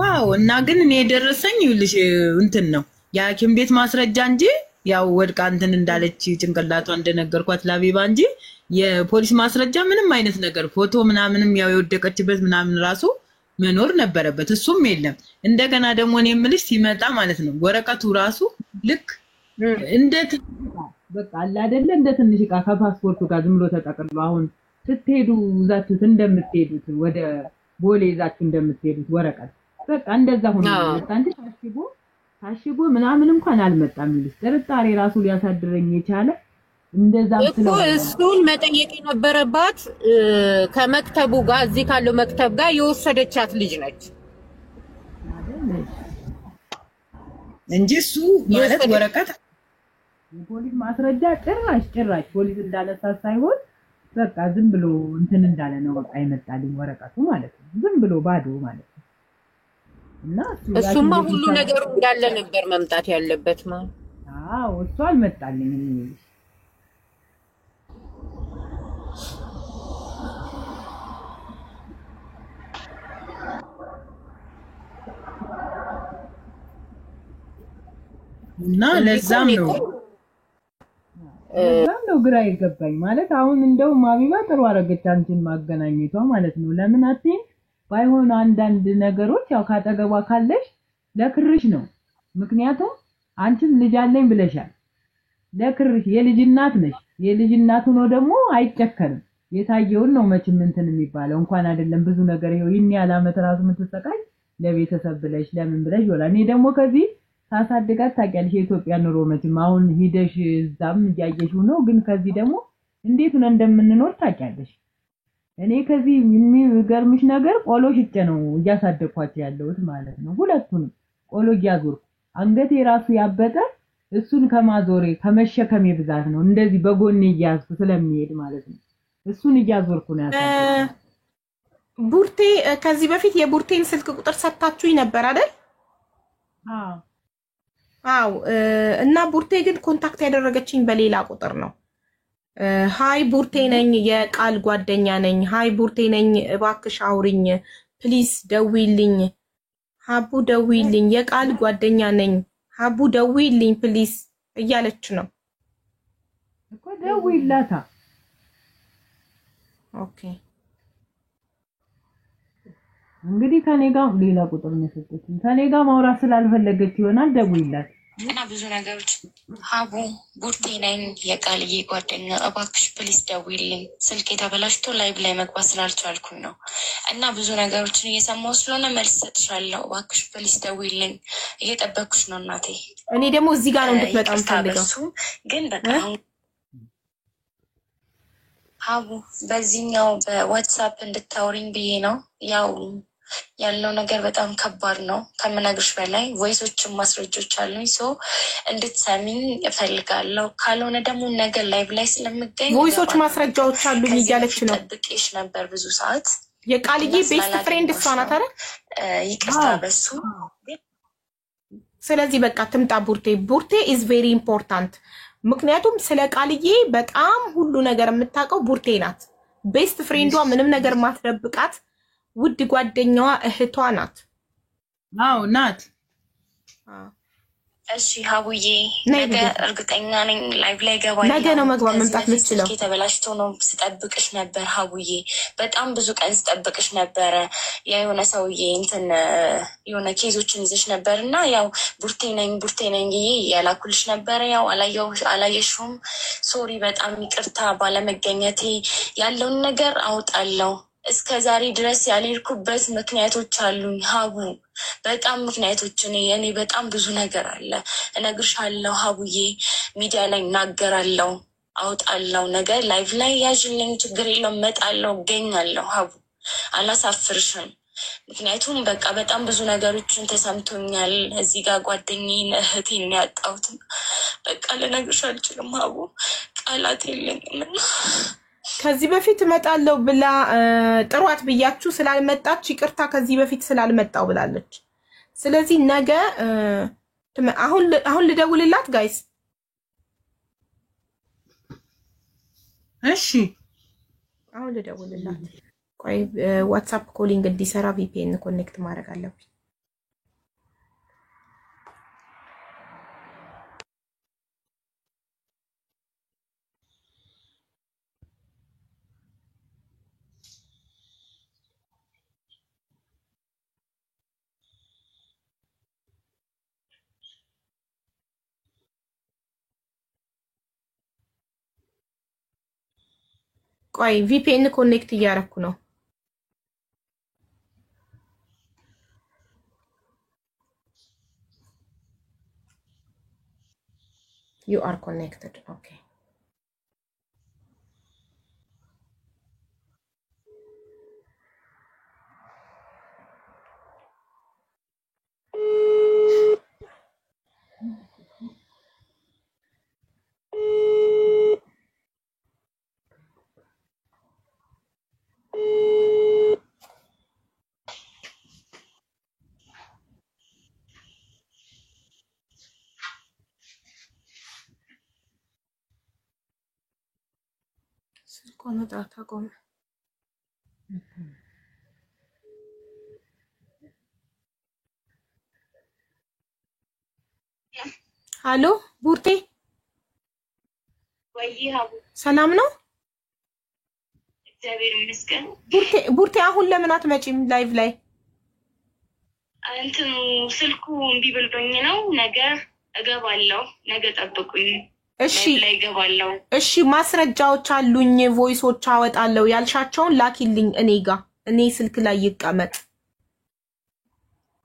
ዋው እና ግን እኔ የደረሰኝ ይልሽ እንትን ነው የሐኪም ቤት ማስረጃ እንጂ ያው ወድቃ እንትን እንዳለች ጭንቅላቷ እንደነገርኳት ለአቢባ እንጂ የፖሊስ ማስረጃ ምንም አይነት ነገር ፎቶ ምናምንም ያው የወደቀችበት ምናምን ራሱ መኖር ነበረበት። እሱም የለም። እንደገና ደግሞ እኔ የምልሽ ሲመጣ ማለት ነው ወረቀቱ ራሱ ልክ እንደ በቃ አለ አይደለ እንደ ትንሽ ዕቃ ከፓስፖርቱ ጋር ዝም ብሎ ተጠቅልሎ አሁን ስትሄዱ ዛችሁት እንደምትሄዱት ወደ ቦሌ ዛችሁ እንደምትሄዱት ወረቀት በቃ እንደዛ ሆኖ አንተ ታሽጎ ምናምን እንኳን አልመጣም ይልስ ጥርጣሬ ራሱ ሊያሳድረኝ የቻለ እንደዛ እኮ እሱን መጠየቅ የነበረባት ከመክተቡ ጋር እዚህ ካለው መክተብ ጋር የወሰደቻት ልጅ ነች እንጂ እሱ ማለት ወረቀት የፖሊስ ማስረጃ ጭራሽ ፖሊስ እንዳነሳ ሳይሆን በቃ ዝም ብሎ እንትን እንዳለ ነው በቃ ይመጣልኝ ወረቀቱ ማለት ነው ዝም ብሎ ባዶ ማለት ነው እና እሱማ ሁሉ ነገሩ እንዳለ ነበር መምጣት ያለበት ማለት አዎ እሱ አልመጣልኝ እና ለዛም ነው ግራ ይገባኝ ማለት አሁን እንደው ማቢባ ጥሩ አረገች አንቺን ማገናኘቷ ማለት ነው ለምን አትይም ባይሆን አንዳንድ ነገሮች ያው ካጠገቧ ካለሽ ለክርሽ ነው ምክንያቱም አንቺም ልጅ አለኝ ብለሻል ለክርሽ የልጅ እናት ነሽ የልጅ እናት ሆኖ ደግሞ አይጨከንም የታየውን ነው መቼም እንትን የሚባለው እንኳን አይደለም ብዙ ነገር ይሄው ይሄን ያለ አመት ራሱ ምትሰቃይ ለቤተሰብ ብለሽ ለምን ብለሽ ይወላ እኔ ደግሞ ከዚህ ታሳድጋት ታውቂያለሽ የኢትዮጵያ ኑሮ መቼም አሁን ሂደሽ እዛም እያየሽው ነው ግን ከዚህ ደግሞ እንዴት ነው እንደምንኖር ታውቂያለሽ እኔ ከዚህ የሚገርምሽ ነገር ቆሎ ሽጬ ነው እያሳደግኳቸው ያለሁት ማለት ነው ሁለቱንም ቆሎ እያዞርኩ አንገቴ ራሱ ያበጠ እሱን ከማዞሬ ከመሸከሜ ብዛት ነው እንደዚህ በጎኔ እያዝኩ ስለሚሄድ ማለት ነው እሱን እያዞርኩ ነው ያሳደግኩት ቡርቴ ከዚህ በፊት የቡርቴን ስልክ ቁጥር ሰጣችሁኝ ነበር አይደል አው እና ቡርቴ ግን ኮንታክት ያደረገችኝ በሌላ ቁጥር ነው ሃይ ቡርቴ ነኝ የቃል ጓደኛ ነኝ ሃይ ቡርቴ ነኝ እባክሽ አውሪኝ ፕሊዝ ደዊልኝ ሀቡ ደዊልኝ የቃል ጓደኛ ነኝ ሀቡ ደዊልኝ ፕሊዝ እያለች ነው እኮ ደዊላታ ኦኬ እንግዲህ ከኔ ጋር ሌላ ቁጥር ነው የሰጠችኝ ከኔ ጋር ማውራት ስላልፈለገች ይሆናል ደውይላት እና ብዙ ነገሮች ሀቡ ቡርቴ ነኝ የቃልዬ ጓደኛ እባክሽ ፕሊስ ደውይልኝ ስልክ የተበላሽቶ ላይቭ ላይ መግባት ስላልቻልኩኝ ነው እና ብዙ ነገሮችን እየሰማሁ ስለሆነ መልስ ሰጥሻለሁ እባክሽ ፕሊስ ደውይልኝ እየጠበቅኩሽ ነው እናቴ እኔ ደግሞ እዚህ ጋር ነው እንድትመጣ ፈልገው ግን በቃ ሀቡ በዚህኛው በዋትስአፕ እንድታወሪኝ ብዬ ነው ያው ያለው ነገር በጣም ከባድ ነው ከመናገርሽ በላይ ቮይሶችን ማስረጃዎች አሉኝ ሶ እንድትሰሚኝ እፈልጋለሁ ካልሆነ ደግሞ ነገር ላይቭ ላይ ስለምገኝ ቮይሶች ማስረጃዎች አሉኝ እያለች ነው ጠብቄሽ ነበር ብዙ ሰዓት የቃልዬ ቤስት ፍሬንድ እሷ ናት አይደል ይቅርታ በሱ ስለዚህ በቃ ትምጣ ቡርቴ is very important ምክንያቱም ስለ ቃልዬ በጣም ሁሉ ነገር የምታውቀው ቡርቴ ናት ቤስት ፍሬንዷ ምንም ነገር ማትደብቃት ውድ ጓደኛዋ እህቷ ናት አው ናት እሺ ሀቡዬ ነገ እርግጠኛ ነኝ ላይቭ ላይ ገባኝ ነገ ነው መግባት መምጣት ልትችለው ተበላሽቶ ነው ስጠብቅሽ ነበር ሀቡዬ በጣም ብዙ ቀን ስጠብቅሽ ነበር የሆነ ሰውዬ እንትን የሆነ ኬዞችን ይዘሽ ነበርና ያው ቡርቴ ነኝ ያላኩልሽ ነበር ያው አላየሽውም ሶሪ በጣም ይቅርታ ባለመገኘቴ ያለውን ነገር አውጣለሁ እስከ ዛሬ ድረስ ያልሄድኩበት ምክንያቶች አሉኝ ሀቡ በጣም ምክንያቶች እኔ በጣም ብዙ ነገር አለ እነግርሻለሁ ሀቡዬ ሚዲያ ላይ እናገራለሁ አውጣለሁ ነገር ላይቭ ላይ ያዥልኝ ችግር የለውም እመጣለሁ እገኛለሁ ሀቡ አላሳፍርሽም ምክንያቱም በቃ በጣም ብዙ ነገሮችን ተሰምቶኛል እዚህ ጋር ጓደኛዬን እህቴን ያጣሁት በቃ ልነግርሽ አልችልም ሀቡ ቃላት የለኝም ከዚህ በፊት እመጣለሁ ብላ ጥሯት ብያችሁ ስላልመጣች ይቅርታ ከዚህ በፊት ስላልመጣው ብላለች ስለዚህ ነገ አሁን ልደውልላት ጋይስ እሺ አሁን ልደውልላት ቆይ ዋትስአፕ ኮሊንግ እንዲሰራ ቪፒኤን ኮኔክት ማድረግ አለብኝ ቆይ VPN ኮኔክት እያደረኩ ነው። You are connected. Okay. ስልኩን ዳታ ቆመ። ሃሎ ቡርቴ ሰላም ነው? እግዚአብሔር ይመስገን። ቡርቴ አሁን ለምን አትመጪም ላይቭ ላይ? እንትኑ ስልኩ እምቢ ብሎኝ ነው። ነገ እገባለሁ። ነገ ጠብቁኝ። እሺ ላይ እገባለሁ። እሺ ማስረጃዎች አሉኝ፣ ቮይሶች አወጣለሁ ያልሻቸውን ላኪልኝ እኔ ጋር። እኔ ስልክ ላይ ይቀመጥ።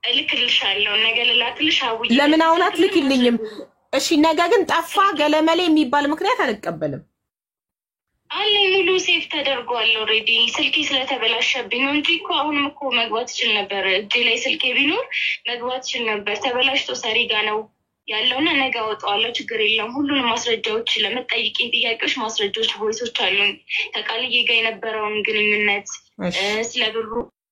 እልክልሻለሁ። ነገ ልላክልሽ አውዬ። ለምን አሁን አትልኪልኝም? እሺ ነገ ግን ጠፋ ገለመሌ የሚባል ምክንያት አልቀበልም። አለኝ ሙሉ ሴፍ ተደርጓል ኦሬዲ። ስልኬ ስለተበላሸብኝ ነው እንጂ እኮ አሁንም እኮ መግባት ይችል ነበር። እጄ ላይ ስልኬ ቢኖር መግባት ይችል ነበር። ተበላሽቶ ሰሪጋ ነው ያለውና ነገ አወጣዋለሁ። ችግር የለም። ሁሉንም ማስረጃዎች ለመጠይቂኝ ጥያቄዎች ማስረጃዎች ቮይሶች አሉኝ። ከቃልዬ ጋር የነበረውን ግንኙነት ስለብሩ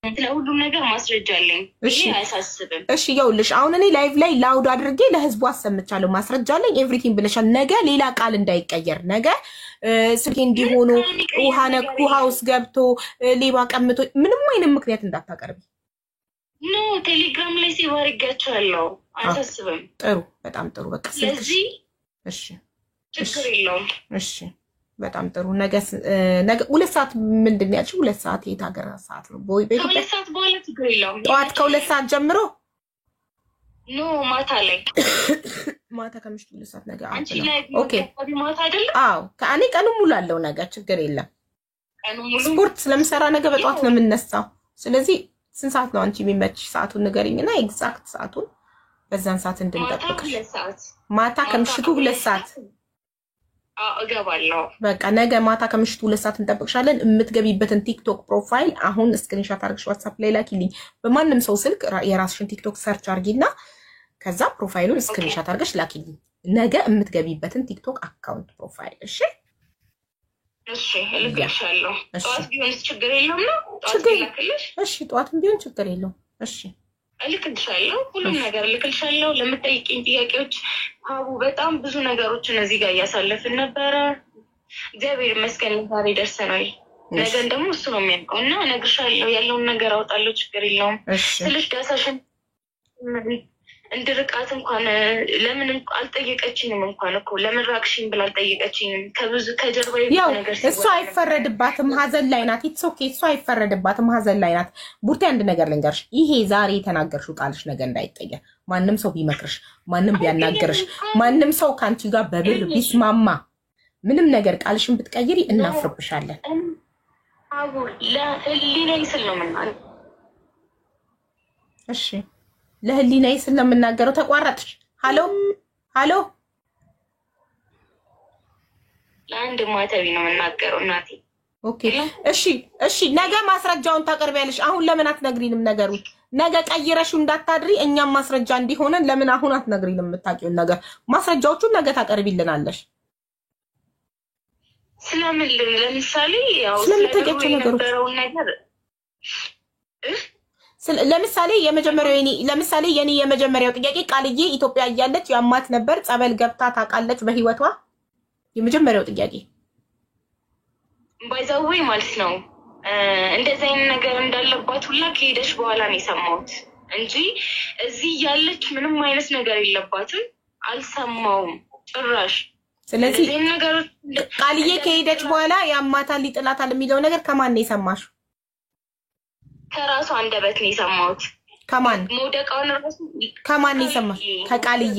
ስለሁሉም ነገር ማስረጃ አለኝ። እሺ አያሳስብም። እሺ ይኸውልሽ አሁን እኔ ላይቭ ላይ ላውድ አድርጌ ለህዝቡ አሰምቻለሁ። ማስረጃ አለኝ ኤቭሪቲንግ ብለሻል። ነገ ሌላ ቃል እንዳይቀየር ነገ ስልኬ እንዲሆኑ ውሃ ነኩ ሃውስ ገብቶ ሌባ ቀምቶ ምንም አይነት ምክንያት እንዳታቀርቢ። ኖ ቴሌግራም ላይ ሴቭ አድርጌያቸዋለሁ። አያሳስብም። ጥሩ በጣም ጥሩ። በቃ ስለዚህ እሺ ችግር የለውም። እሺ በጣም ጥሩ። ነገ 2 ሰዓት ምንድን ያልሽ? 2 ሰዓት የት ሀገር ሰዓት ነው? ቦይ ቤት 2 ሰዓት በኋላ ችግር የለውም። ጠዋት ከ2 ሰዓት ጀምሮ ኖ ማታ ላይ ማታ ከምሽቱ 2 ሰዓት ነገ አንቺ ላይ ኦኬ ማታ አይደል? አዎ ከአኔ ቀኑ ሙሉ አለው ነገ ችግር የለም። ቀኑ ሙሉ ስፖርት ስለምሰራ ነገ በጠዋት ነው የምነሳው። ስለዚህ ስንት ሰዓት ነው አንቺ የሚመችሽ? ሰዓቱን ንገሪኝና ኤግዛክት ሰዓቱን በዛን ሰዓት እንድንጠብቅሽ። ማታ ከምሽቱ 2 ሰዓት እገባለሁ። በቃ ነገ ማታ ከምሽቱ 2 ሰዓት እንጠብቅሻለን። የምትገቢበትን ቲክቶክ ፕሮፋይል አሁን ስክሪንሾት አድርገሽ ዋትስአፕ ላይ ላኪልኝ። በማንም ሰው ስልክ የራስሽን ቲክቶክ ሰርች አድርጊና ከዛ ፕሮፋይሉን ስክሪንሾት አድርገሽ ላኪልኝ። ነገ የምትገቢበትን ቲክቶክ አካውንት ፕሮፋይል። እሺ እሺ እልክልሻለሁ። ጠዋት ቢሆንስ ችግር የለውም ነው? ጠዋት ልክልሽ? እሺ ጠዋትም ቢሆን ችግር የለውም። እሺ እልክልሻለሁ። ሁሉም ነገር እልክልሻለሁ። ለምትጠይቂኝ ጥያቄዎች አቡ በጣም ብዙ ነገሮችን እዚህ ጋር እያሳለፍን ነበረ። እግዚአብሔር ይመስገን ዛሬ ደርሰናል። ነገን ደግሞ እሱ ነው የሚያውቀው እና እነግርሻለሁ። ያለውን ነገር አወጣለሁ። ችግር የለውም። ትንሽ ዳሳሽን እንድርቃት እንኳን ለምን አልጠየቀችኝም? እንኳን እኮ ለምን ራቅሽኝ ብላ አልጠየቀችኝም። ከብዙ ከጀርባዬ ነገር እሱ አይፈረድባትም። ሀዘን ላይ ናት። ኢትስ ኦኬ። እሱ አይፈረድባትም። ሀዘን ላይ ናት። ቡርቴ አንድ ነገር ልንገርሽ። ይሄ ዛሬ የተናገርሽው ቃልሽ ነገ እንዳይቀየር። ማንም ሰው ቢመክርሽ፣ ማንም ቢያናገርሽ፣ ማንም ሰው ካንቺ ጋር በብር ቢስማማ ምንም ነገር ቃልሽን ብትቀይሪ እናፍርብሻለን። አቡ ለህሊናዬ ስል ነው የምናገረው። እሺ ለህሊናዬ ስል ነው የምናገረው። ተቋረጥሽ። ሃሎ ሃሎ ለአንድ ማተቢ ነው የምናገረው እናቴ። ኦኬ እሺ እሺ። ነገ ማስረጃውን ታቀርቢያለሽ። አሁን ለምን አትነግሪንም ነገሩን? ነገ ቀይረሽው እንዳታድሪ እኛም ማስረጃ እንዲሆነን ለምን አሁን አትነግሪንም? የምታውቂውን ነገር ማስረጃዎቹን ነገ ታቀርቢልናለሽ። ስለምን ለምሳሌ ያው ስለምታውቂያቸው ነገሮች ነገር ለምሳሌ የኔ የመጀመሪያው ጥያቄ ቃልዬ ኢትዮጵያ እያለች ያማት ነበር፣ ጸበል ገብታ ታውቃለች በህይወቷ? የመጀመሪያው ጥያቄ ባይዛዌ ማለት ነው። እንደዚህ አይነት ነገር እንዳለባት ሁላ ከሄደች በኋላ ነው የሰማሁት እንጂ እዚህ ያለች ምንም አይነት ነገር የለባትም። አልሰማውም ጭራሽ። ስለዚህ ቃልዬ ከሄደች በኋላ ያማታል ይጥላታል የሚለው ነገር ከማን ነው የሰማሽው? ከራሱ አንደበት ነው የሰማሁት። ከማን ሞደቃውን ራሱ ከማን ነው የሰማሽ? ከቃልዬ።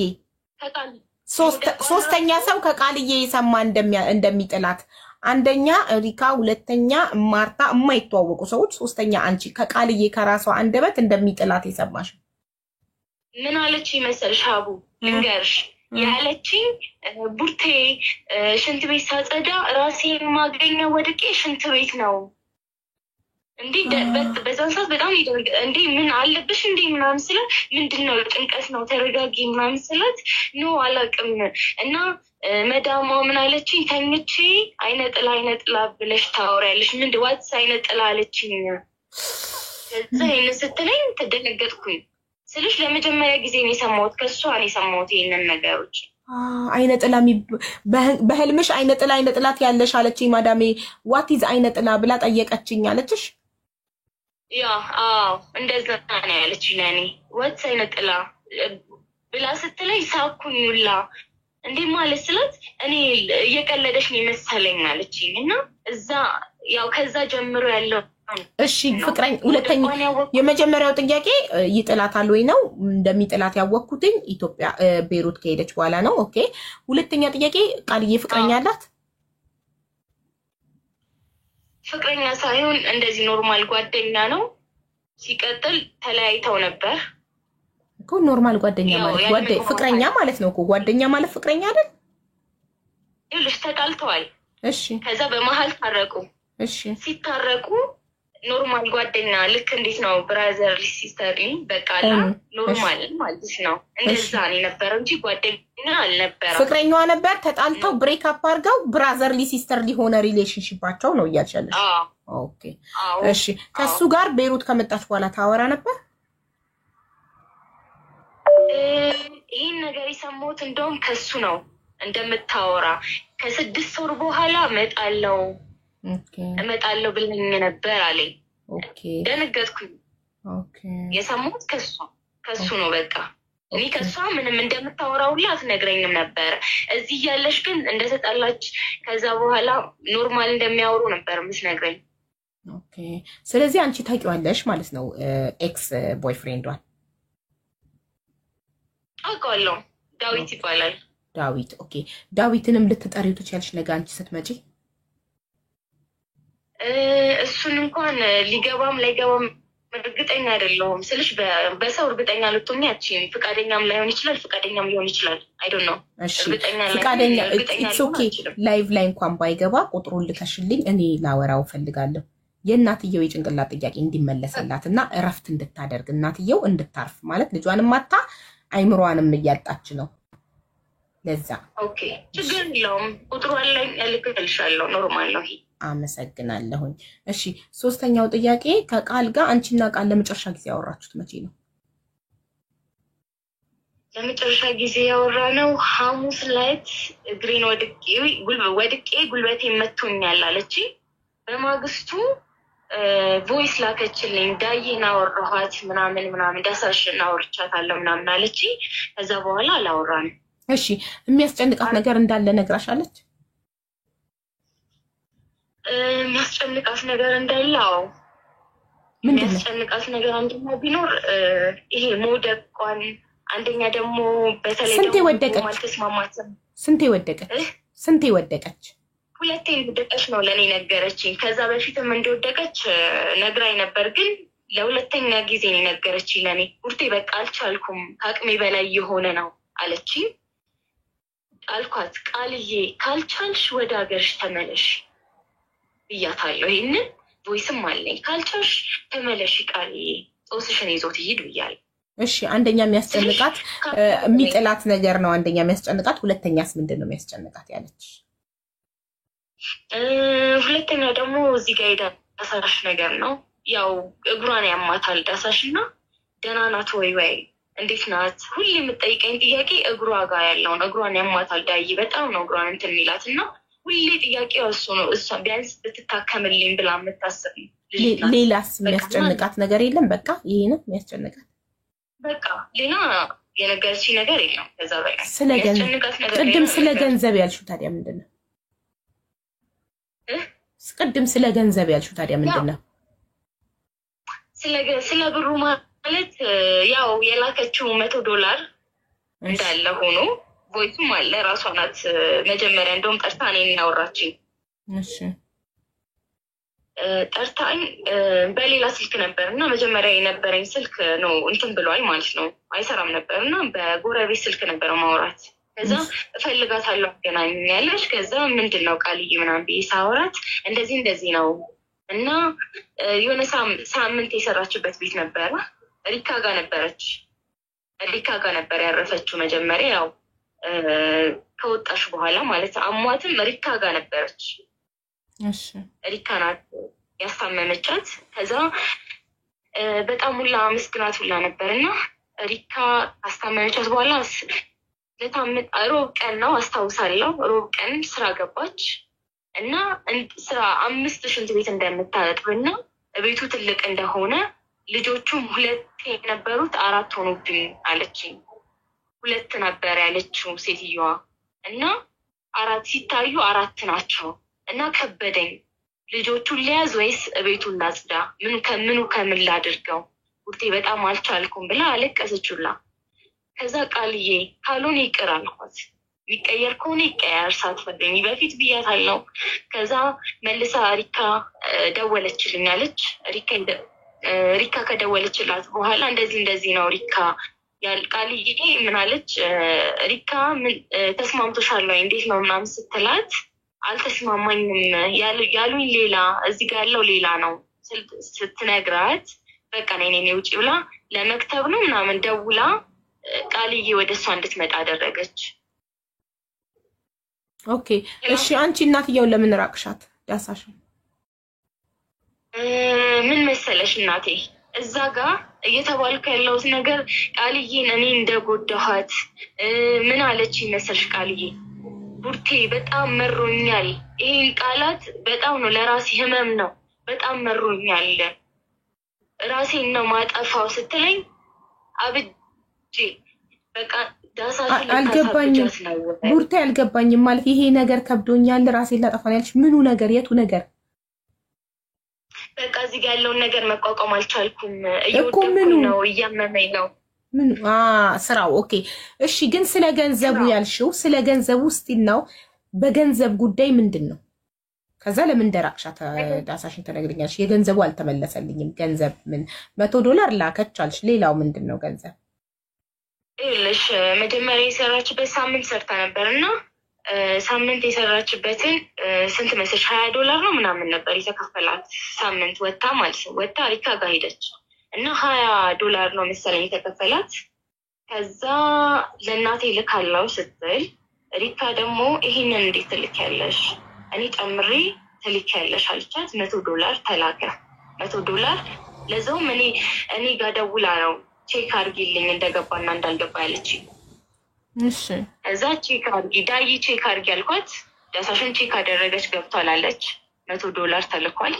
ሶስተኛ ሰው ከቃልዬ የሰማ እንደሚጥላት አንደኛ ሪካ፣ ሁለተኛ ማርታ የማይተዋወቁ ሰዎች፣ ሶስተኛ አንቺ ከቃልዬ ከራሷ አንደበት እንደሚጥላት የሰማሽ ምን አለች መሰልሽ? ሀቡ ልንገርሽ ያለችኝ ቡርቴ ሽንት ቤት ሳጸዳ ራሴን ማገኘው ወድቄ ሽንት ቤት ነው እንዴ በዛን ሰዓት በጣም ይደረግ እንዴ ምን አለብሽ እንዴ ምናምን ስላት ምንድነው ጭንቀት ነው ተረጋጊ ምናምን ስላት ኖ አላውቅም እና መዳማ ምን አለችኝ ተኝቼ አይነ ጥላ ብለሽ ታወሪያለሽ ምንድን ዋትስ አይነ ጥላ አለችኝ ከዛ ይሄን ስትለኝ ተደነገጥኩኝ ስልሽ ለመጀመሪያ ጊዜ ነው የሰማሁት ከሷ ነው የሰማሁት ይሄንን ነገሮች አይነ ጥላ በህልምሽ አይነ ጥላት ያለሽ አለችኝ ማዳሜ ዋት ኢዝ አይነ ጥላ ብላ ጠየቀችኝ አለችሽ ያ እንደዛ ነው ያለችኝ ለኔ ዋትስ አይነ ጥላ ብላ ስትለኝ ሳኩኝላ እንዴ ማለት ስላት እኔ እየቀለደሽ ነው መሰለኝ አለችኝ እና እዛ ያው ከዛ ጀምሮ ያለው እሺ ፍቅረኛ ሁለተኛ የመጀመሪያው ጥያቄ ይጥላታል ወይ ነው እንደሚጥላት ያወቅኩትኝ ኢትዮጵያ ቤሩት ከሄደች በኋላ ነው ኦኬ ሁለተኛ ጥያቄ ቃልዬ ፍቅረኛ አላት ፍቅረኛ ሳይሆን እንደዚህ ኖርማል ጓደኛ ነው ሲቀጥል ተለያይተው ነበር እኮ ኖርማል ጓደኛ ማለት ፍቅረኛ ማለት ነው እኮ ጓደኛ ማለት ፍቅረኛ አይደል ይልሽ ተጣልተዋል እሺ ከዛ በመሃል ታረቁ እሺ ሲታረቁ ኖርማል ጓደኛ ልክ እንዴት ነው ብራዘር ሲስተር በቃላ ኖርማል ማለት ነው እንደዛ ነው ነበር እንጂ ጓደኛ አልነበረም ፍቅረኛዋ ነበር ተጣልተው ብሬክ አፕ አድርገው ብራዘርሊ ሲስተር ሊሆነ ሪሌሽንሺፓቸው ነው እያልሻለሽ ኦኬ እሺ ከሱ ጋር ቤሩት ከመጣች በኋላ ታወራ ነበር ይሄን ነገር የሰማሁት እንደውም ከሱ ነው እንደምታወራ ከ6 ወር በኋላ እመጣለሁ ብለኝ ነበር አለኝ ኦኬ ደነገጥኩኝ ኦኬ የሰማሁት ከሱ ነው በቃ እኔ ከሷ ምንም እንደምታወራውላ አትነግረኝም ነበር እዚህ ያለሽ ግን እንደተጣላች ከዛ በኋላ ኖርማል እንደሚያወሩ ነበር የምትነግረኝ ኦኬ ስለዚህ አንቺ ታውቂዋለሽ ማለት ነው ኤክስ ቦይፍሬንዷን አውቃለሁ ዳዊት ይባላል ዳዊት ኦኬ ዳዊትንም ልትጠሪው ትችያለሽ ነገ አንቺ ስትመጪ እሱን እንኳን ሊገባም ላይገባም እርግጠኛ አይደለሁም ስልሽ በሰው እርግጠኛ ልትሆኚ አትችይም ፍቃደኛም ላይሆን ይችላል ፍቃደኛም ሊሆን ይችላል አይ ዶንት ኖ ፍቃደኛ ኢትስ ኦኬ ላይቭ ላይ እንኳን ባይገባ ቁጥሩን ልከሽልኝ እኔ ላወራው ፈልጋለሁ የእናትየው የጭንቅላት ጥያቄ እንዲመለስላትና እረፍት እንድታደርግ እናትየው እንድታርፍ ማለት ልጇንም ማታ አይምሮዋንም እያጣች ነው ለዛ ኦኬ ችግር የለውም ቁጥሩ አለኝ እልክልሻለሁ ኖርማል ነው አመሰግናለሁኝ እሺ ሶስተኛው ጥያቄ ከቃል ጋር አንቺና ቃል ለመጨረሻ ጊዜ ያወራችሁት መቼ ነው ለመጨረሻ ጊዜ ያወራነው ሐሙስ ዕለት ግሪን ወድቄ ጉልበቴ መቶኛል አለች በማግስቱ ቮይስ ላከችልኝ ዳይና አወራኋት ምናምን ዳሳሽና አወርቻታለሁ ምናምን አለች ከዛ በኋላ አላወራንም እሺ የሚያስጨንቃት ነገር እንዳለ ነግራሻለች የሚያስጨንቃት ነገር እንዳለው የሚያስጨንቃት ነገር አንደኛ ቢኖር ይሄ መውደቋን አንደኛ ደግሞ በተለይ ደግሞ አልተስማማትም ስንቴ ወደቀች ሁለቴ እንደወደቀች ነው ለኔ ነገረችኝ ከዛ በፊትም እንደወደቀች ነግራኝ ነበር ግን ለሁለተኛ ጊዜ ነው ነገረችኝ ለኔ ቡርቴ በቃ አልቻልኩም ከአቅሜ በላይ የሆነ ነው አለችኝ አልኳት ቃልዬ ካልቻልሽ ወደ ሀገርሽ ተመለሽ ብያታለሁ ይሄንን ቮይስም አለኝ ካልቻልሽ ተመለሽ ቃልዬ ጦስሽን ይዞት ይሄድ ብያለሁ እሺ አንደኛ የሚያስጨንቃት የሚጥላት ነገር ነው አንደኛ የሚያስጨንቃት ሁለተኛስ ምንድነው የሚያስጨንቃት ያለች ሁለተኛ ደግሞ እዚህ ጋር ዳሳሽ ነገር ነው ያው እግሯን ያማታል ዳሳሽና ደህና ናት ወይ እንዴት ናት ሁሌ የምትጠይቀኝ ጥያቄ እግሯ ጋር ያለውን እግሯን ያማታል ዳይ በጣም ነው እግሯን እንትን የሚላትና ሁሌ ጥያቄው እሱ ነው እሷ ቢያንስ ብትታከምልኝ ብላ የምታስብ ሌላስ የሚያስጨንቃት ነገር የለም በቃ ይሄ ነው የሚያስጨንቃት በቃ ሌላ የነገረችኝ ነገር የለም ከዛ በላይ ቅድም ስለ ገንዘብ ያልሽው ታዲያ ምንድነው ቅድም ስለ ገንዘብ ያልሽው ታዲያ ምንድነው ስለ ብሩ ማለት ያው የላከችው $100 እንዳለ ሆኖ ቮይስም አለ ራሷ ናት መጀመሪያ እንደውም ጠርታ እኔን ያወራችኝ እሺ ጠርታኝ በሌላ ስልክ ነበርና መጀመሪያ የነበረኝ ስልክ ነው እንትን ብሏል ማለት ነው አይሰራም ነበርና በጎረቤት ስልክ ነበር ማውራት ከዛ እፈልጋታለሁ አገናኛለሽ ከዛ ምንድነው ቃልዬ ምናምን ብዬ ሳወራት እንደዚህ ነው እና የሆነ ሳምንት የሰራችበት ቤት ነበር ሪካ ጋር ነበር ያረፈችው መጀመሪያ ያው ከወጣሽ በኋላ ማለት አሟትም ሪካ ጋር ነበረች እሺ ሪካ ናት ያስታመመቻት ከዛ በጣም ሁላ ምስግናት ሁላ ነበርና ሪካ አስታመመቻት በኋላ ሮብ ቀን ነው አስታውሳለሁ ሮብ ቀን ስራ ገባች እና ስራ 5 ሽንት ቤት እንደምታጥብና ቤቱ ትልቅ እንደሆነ ልጆቹም 2 የነበሩት 4 ሆኑብኝ አለችኝ 2 ነበር ያለችው ሴትዮዋ እና 4 ሲታዩ 4 ናቸው እና ከበደኝ ልጆቹን ሊያዝ ወይስ ቤቱን ላጽዳ ምኑ ከምን ላድርገው ውርቴ በጣም አልቻልኩም ብላ አለቀሰችላ ከዛ ቃልዬ ካልሆነ ይቅር አልኳት ይቀየር ከሆነ ይቀየር ሳትፈልኝ በፊት ብያታለሁ ከዛ መልሳ ሪካ ደወለችልኝ አለች ሪካ ከደወለችላት በኋላ እንደዚህ ነው ሪካ ቃልዬ ምን አለች ሪካ ተስማምቶሻል ወይ እንዴት ነው ምናምን ስትላት አልተስማማኝም ያሉኝ ሌላ እዚህ ጋር ያለው ሌላ ነው ስትነግራት በቃ ነኝ ውጪ ብላ ለመክተብ ነው ምናምን ደውላ ቃልዬ ወደሷ እንድትመጣ አደረገች ኦኬ እሺ አንቺ እናትየው ለምን ራቅሻት ዳሳሽ ምን መሰለሽ እናቴ እዛ ጋር እየተባልኩ ያለውት ነገር ቃልዬን እኔ እንደጎዳኋት ምን አለች መሰልሽ ቃልዬ ቡርቴ በጣም መሮኛል ይሄን ቃላት በጣም ነው ለራሴ ህመም ነው በጣም መሮኛል ራሴን ነው ማጠፋው ስትለኝ አብጄ በቃ ዳሳሽ አልገባኝም ቡርቴ አልገባኝም ማለት ይሄ ነገር ከብዶኛል ራሴን ላጠፋ ነው ያልሽ ምኑ ነገር የቱ ነገር በቃ እዚህ ጋር ያለውን ነገር መቋቋም አልቻልኩም እየወደኩኝ ነው እያመመኝ ነው ምን ስራው ኦኬ እሺ ግን ስለ ገንዘቡ ያልሽው ስለ ገንዘቡ ውስጥ ነው በገንዘብ ጉዳይ ምንድነው ከዛ ለምን ደራቅሻት ዳሳሽን ተነግሪኛለሽ የገንዘቡ አልተመለሰልኝም ገንዘብ ምን $100 ላከቻልሽ ሌላው ምንድነው ገንዘብ ይልሽ መጀመሪያ የሰራችበት ሳምንት ሰርታ ነበርና ሳምንት የሰራችበትን ስንት መሰለሽ $20 ነው ምናምን ነበር የተከፈላት ሳምንት ወጣ ማለት ነው ወጣ ሪካ ጋር ሄደች እና $20 ነው መሰለኝ የተከፈላት ከዛ ለእናቴ ልካለው ስትል ሪካ ደግሞ ይሄንን እንዴት ትልኪያለሽ እኔ ጨምሬ ትልኪያለሽ አለቻት $100 ተላከ $100 ለዛውም እኔ ጋር ደውላ ነው ቼክ አድርጊልኝ እንደገባና እንዳልገባ ያለች እሺ እዛ ቼክ አድርጊ ዳይ ቼክ አድርጊ አልኳት ዳሳሽን ቼክ አደረገች ገብቷል አለች $100 ተልኳል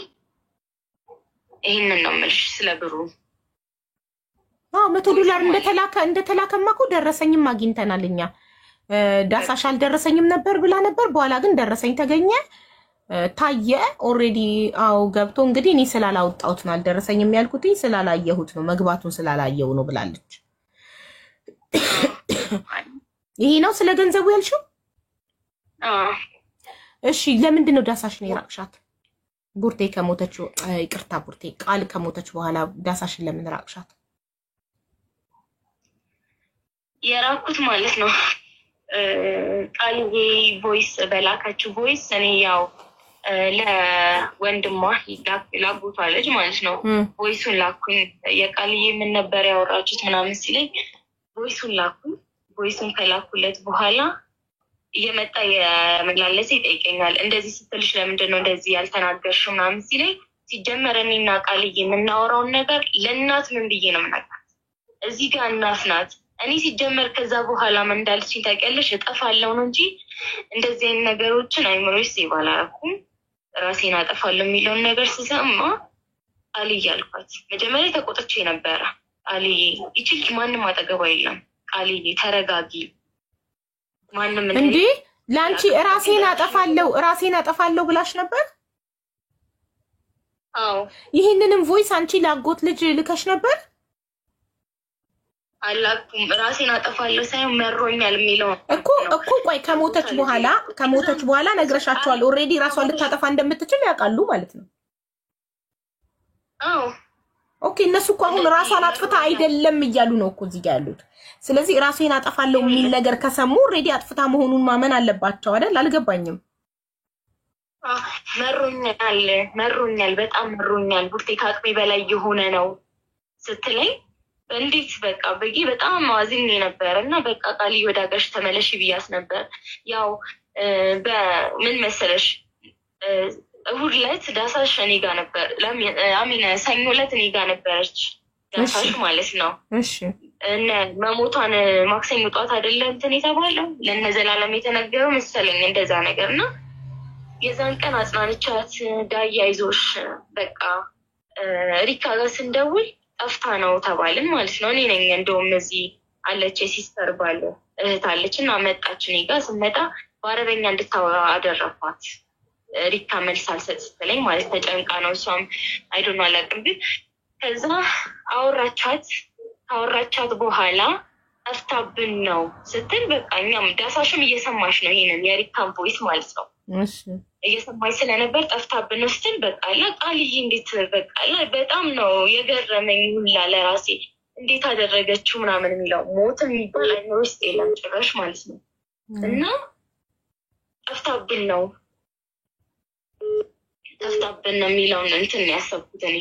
ይሄንን ነው የምልሽ ስለ ብሩ $100 እንደተላከማ እኮ ደረሰኝም አግኝተናልኛ ዳሳሽ አልደረሰኝም ነበር ብላ ነበር በኋላ ግን ደረሰኝ ተገኘ ታየ ኦሬዲ አው ገብቶ እንግዲህ እኔ ስላላወጣሁት ነው አልደረሰኝም ያልኩት ስላላየሁት ነው መግባቱን ስላላየው ነው ብላለች ይሄ ነው ስለ ገንዘቡ ያልሽው እሺ ለምንድን ነው ዳሳሽን የራቅሻት ቡርቴ ከሞተች ይቅርታ ቡርቴ ቃል ከሞተች በኋላ ዳሳሽን ለምን ራቅሻት የራኩት ማለት ነው ቃልዬ ቮይስ በላካችሁ ቮይስ እኔ ያው ለወንድሟ ላጉቷ ልጅ ማለት ነው ቮይሱን ላኩኝ የቃልዬ ምን ነበር ያወራችሁት ምናምን ሲለኝ ቮይሱን ላኩኝ ቮይሱን ከላኩለት በኋላ እየመጣ የመላለሰ ይጠይቀኛል እንደዚህ ስትልሽ ለምንድን ነው እንደዚህ ያልተናገርሽው ምናምን ሲለኝ ሲጀመር እኔና ቃልዬ የምናወራውን ነገር ለእናት ምን ብዬ ነው የምናገራት እዚህ ጋር እናት ናት እኔ ሲጀመር ከዛ በኋላ ምን እንዳልሽኝ ታውቂያለሽ እጠፋለሁ ነው እንጂ እንደዚህ አይነት ነገሮችን አይምሮሽ ሴቭ አላደረኩም ራሴን አጠፋለሁ የሚለውን ነገር ስሰማ ቃልዬ አልኳት መጀመሪያ ተቆጥቼ ነበረ ቃልዬ ይችልሽ ማንም አጠገቧ የለም ቃልዬ ተረጋጊ ማንም እንዴ ላንቺ ራሴን አጠፋለሁ ብላሽ ነበር አዎ ይሄንንም ቮይስ አንቺ ላጎት ልጅ ልከሽ ነበር አላኩም ራሴን አጠፋለሁ ሳይሆን መሮኛል የሚለው እኮ ቆይ ከሞተች በኋላ ነግረሻቸዋል ኦሬዲ ራሷን ልታጠፋ እንደምትችል ያውቃሉ ማለት ነው አዎ ኦኬ እነሱ እኮ አሁን ራሷን አጥፍታ አይደለም እያሉ ነው እኮ እዚህ ጋር ያሉት ስለዚህ ራሴን አጠፋለሁ የሚል ነገር ከሰሙ ኦሬዲ አጥፍታ መሆኑን ማመን አለባቸው አይደል አልገባኝም መሮኛል በጣም መሮኛል ቡርቴ ከአቅሜ በላይ የሆነ ነው ስትለኝ እንዴት በቃ በጊ በጣም አዝኜ ነበር እና በቃ ቃሊ ወደ ሀገርሽ ተመለሽ ብያስ ነበር ያው በምን መሰለሽ እሁድ ዕለት ዳሳሽ እኔ ጋር ነበር አሚና ሰኞ ዕለት እኔ ጋር ነበረች ዳሳሽ ማለት ነው እሺ እና መሞቷን ማክሰኞ ጧት አይደለም እንትን የተባለው ለነዘላለም የተነገረው መሰለኝ እንደዛ ነገርና የዛን ቀን አጽናንቻት ዳያ ይዞሽ በቃ ሪካ ጋር ስንደውል ጠፍታ ነው ተባልን ማለት ነው እኔ ነኝ እንደውም እዚህ አለች ሲስተር ባለ እህት አለችና መጣች እኔ ጋር ስመጣ በአረበኛ እንድታወራ አደረኳት ሪካ መልስ አልሰጥተለኝ ማለት ተጨንቃ ነው እሷም አይዶን አላውቅም ግን ከዛ አወራቻት በኋላ ጠፍታብን ነው ስትል በቃ እኛም ዳሳሽም እየሰማሽ ነው ይሄንን የሪካን ቮይስ ማለት ነው እሺ እየሰማሽ ስለነበር ጠፍታብን ነው ስትል በቃ ቃልዬ እንዴት በቃ በጣም ነው የገረመኝ ሁላ ለራሴ እንዴት አደረገችው ምናምን የሚለው ሞት የሚባል አይኖር ውስጥ የለም ጭራሽ ማለት ነው እና ጠፍታብን ነው የሚለውን እንትን ያሰብኩት እኔ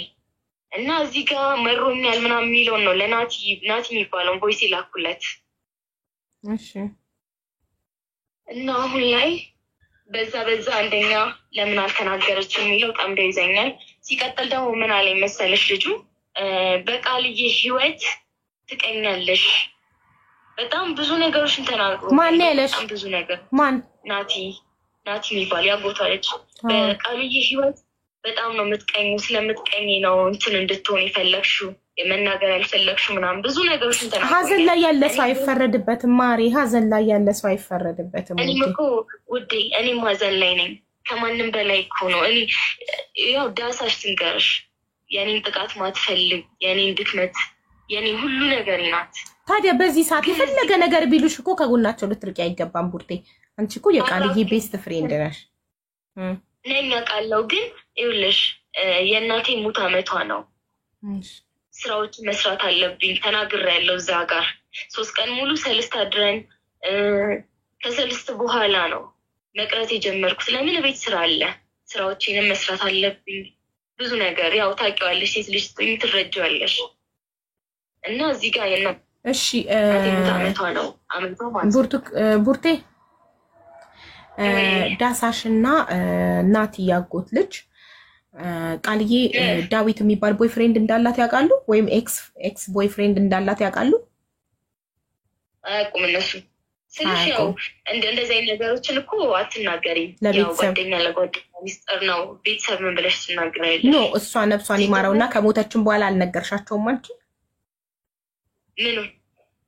እና እዚህ ጋር መሮኛል ምናምን የሚለውን ነው ለናቲ የሚባለውን ቮይስ ይላኩለት እሺ እና አሁን ላይ በዛ አንደኛ ለምን አልተናገረችም የሚለው በጣም ደይዘኛል ሲቀጥል ደግሞ ምን አለኝ መሰለሽ ልጁ በቃልዬ ህይወት ትቀኛለሽ በጣም ብዙ ነገሮችን ተናግሮ ማን ያለሽ በጣም ብዙ ነገር ማን ናቲ የሚባል ያጎቷ ልጅ በቃልዬ ህይወት በጣም ነው የምትቀኙ ስለምትቀኝ ነው እንትን እንድትሆን የፈለግሽው የመናገር ያልፈለግሽው ምናምን ብዙ ነገሮችን ተናግሮ ሀዘን ላይ ያለ ሰው አይፈረድበትም ማሪ ሀዘን ላይ ያለ ሰው አይፈረድበትም እኔም እኮ ውዴ እኔም ሀዘን ላይ ነኝ ከማንም በላይ እኮ ነው እኔ ያው ዳሳሽ ትንገርሽ የኔን ጥቃት ማትፈልግ የኔን ድክመት የኔ ሁሉ ነገር ናት ታዲያ በዚህ ሰዓት የፈለገ ነገር ቢሉሽ እኮ ከጎናቸው ልትርቂ አይገባም ቡርቴ አንቺ እኮ የቃልዬ ቤስት ፍሬንድ ነሽ ነኝ አውቃለሁ ግን ይኸውልሽ የእናቴ ሙት ዓመቷ ነው ስራዎችን መስራት አለብኝ ተናግሬያለሁ እዛ ጋር 3 ቀን ሙሉ ሰልስት አድረን ከሰልስት በኋላ ነው መቅረት የጀመርኩት ለምን ቤት ስራ አለ ስራዎችንም መስራት አለብኝ ብዙ ነገር ያው ታውቂዋለሽ ሴት ልጅ ትረጃለሽ እና እዚህ ጋር እሺ ዓመቷ ነው ዓመቷ ማለት ቡርቴ ዳሳሽና ናቲ ያጎት ልጅ ቃልዬ ዳዊት የሚባል ቦይፍሬንድ እንዳላት ያውቃሉ ወይም ኤክስ ቦይፍሬንድ እንዳላት ያውቃሉ አያውቁም እነሱ ስለሽ ያው እንደዚህ አይነት ነገሮችን እኮ አትናገሪም ያው ጓደኛ ለጓደኛ ሚስጥር ነው ቤተሰብ ምን ብለሽ ትናገሪያለሽ ኖ እሷ ነፍሷን ይማረውና ከሞተችም በኋላ አልነገርሻቸውም አንቺ ምን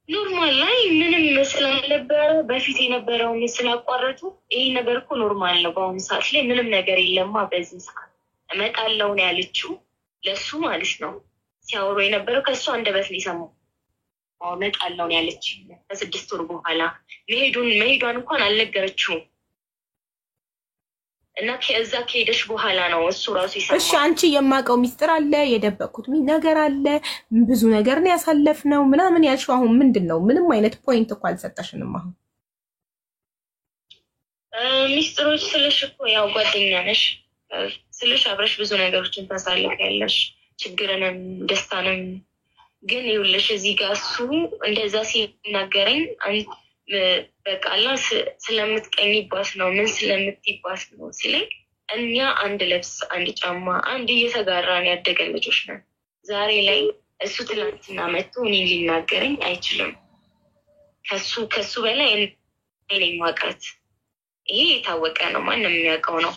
ኖርማል ላይ ምንም ስላልነበረ በፊት የነበረውን ስላቋረጡ ይሄ ነገር እኮ ኖርማል ነው በአሁኑ ሰዓት ላይ ምንም ነገር የለማ በዚህ ሰዓት እመጣለሁ ነው ያለችው ለሱ ማለት ነው ሲያወሩ የነበረው ከሱ አንደበት ሊሰማው እመጣለሁ ነው ያለች ከ6 ወር በኋላ መሄዷን እንኳን አልነገረችውም እና ከዛ ከሄደሽ በኋላ ነው እሱ ራሱ ይሰማው እሺ አንቺ የማውቀው ሚስጥር አለ የደበቅኩት ነገር አለ ብዙ ነገር ነው ያሳለፍነው ምናምን ያልሽው አሁን ምንድነው ምንም አይነት ፖይንት እኮ አልሰጠሽንም አሁን ሚስጥሮች ስለሽ እኮ ያው ጓደኛ ነሽ ስለሽ አብረሽ ብዙ ነገሮችን ታሳልፊያለሽ ችግርንም ደስታንም ግን ይኸውልሽ እዚህ ጋር እሱ እንደዛ ሲናገረኝ በቃላ ስለምትቀኝባት ነው ምን ስለምትይባት ነው ሲለኝ እኛ አንድ ልብስ አንድ ጫማ አንድ እየተጋራን ያደገን ልጆች ነን ዛሬ ላይ እሱ ትላንትና መጥቶ እኔን ሊናገረኝ አይችልም ከሱ በላይ እኔ ማቀት ይሄ የታወቀ ነው ማንም የሚያውቀው ነው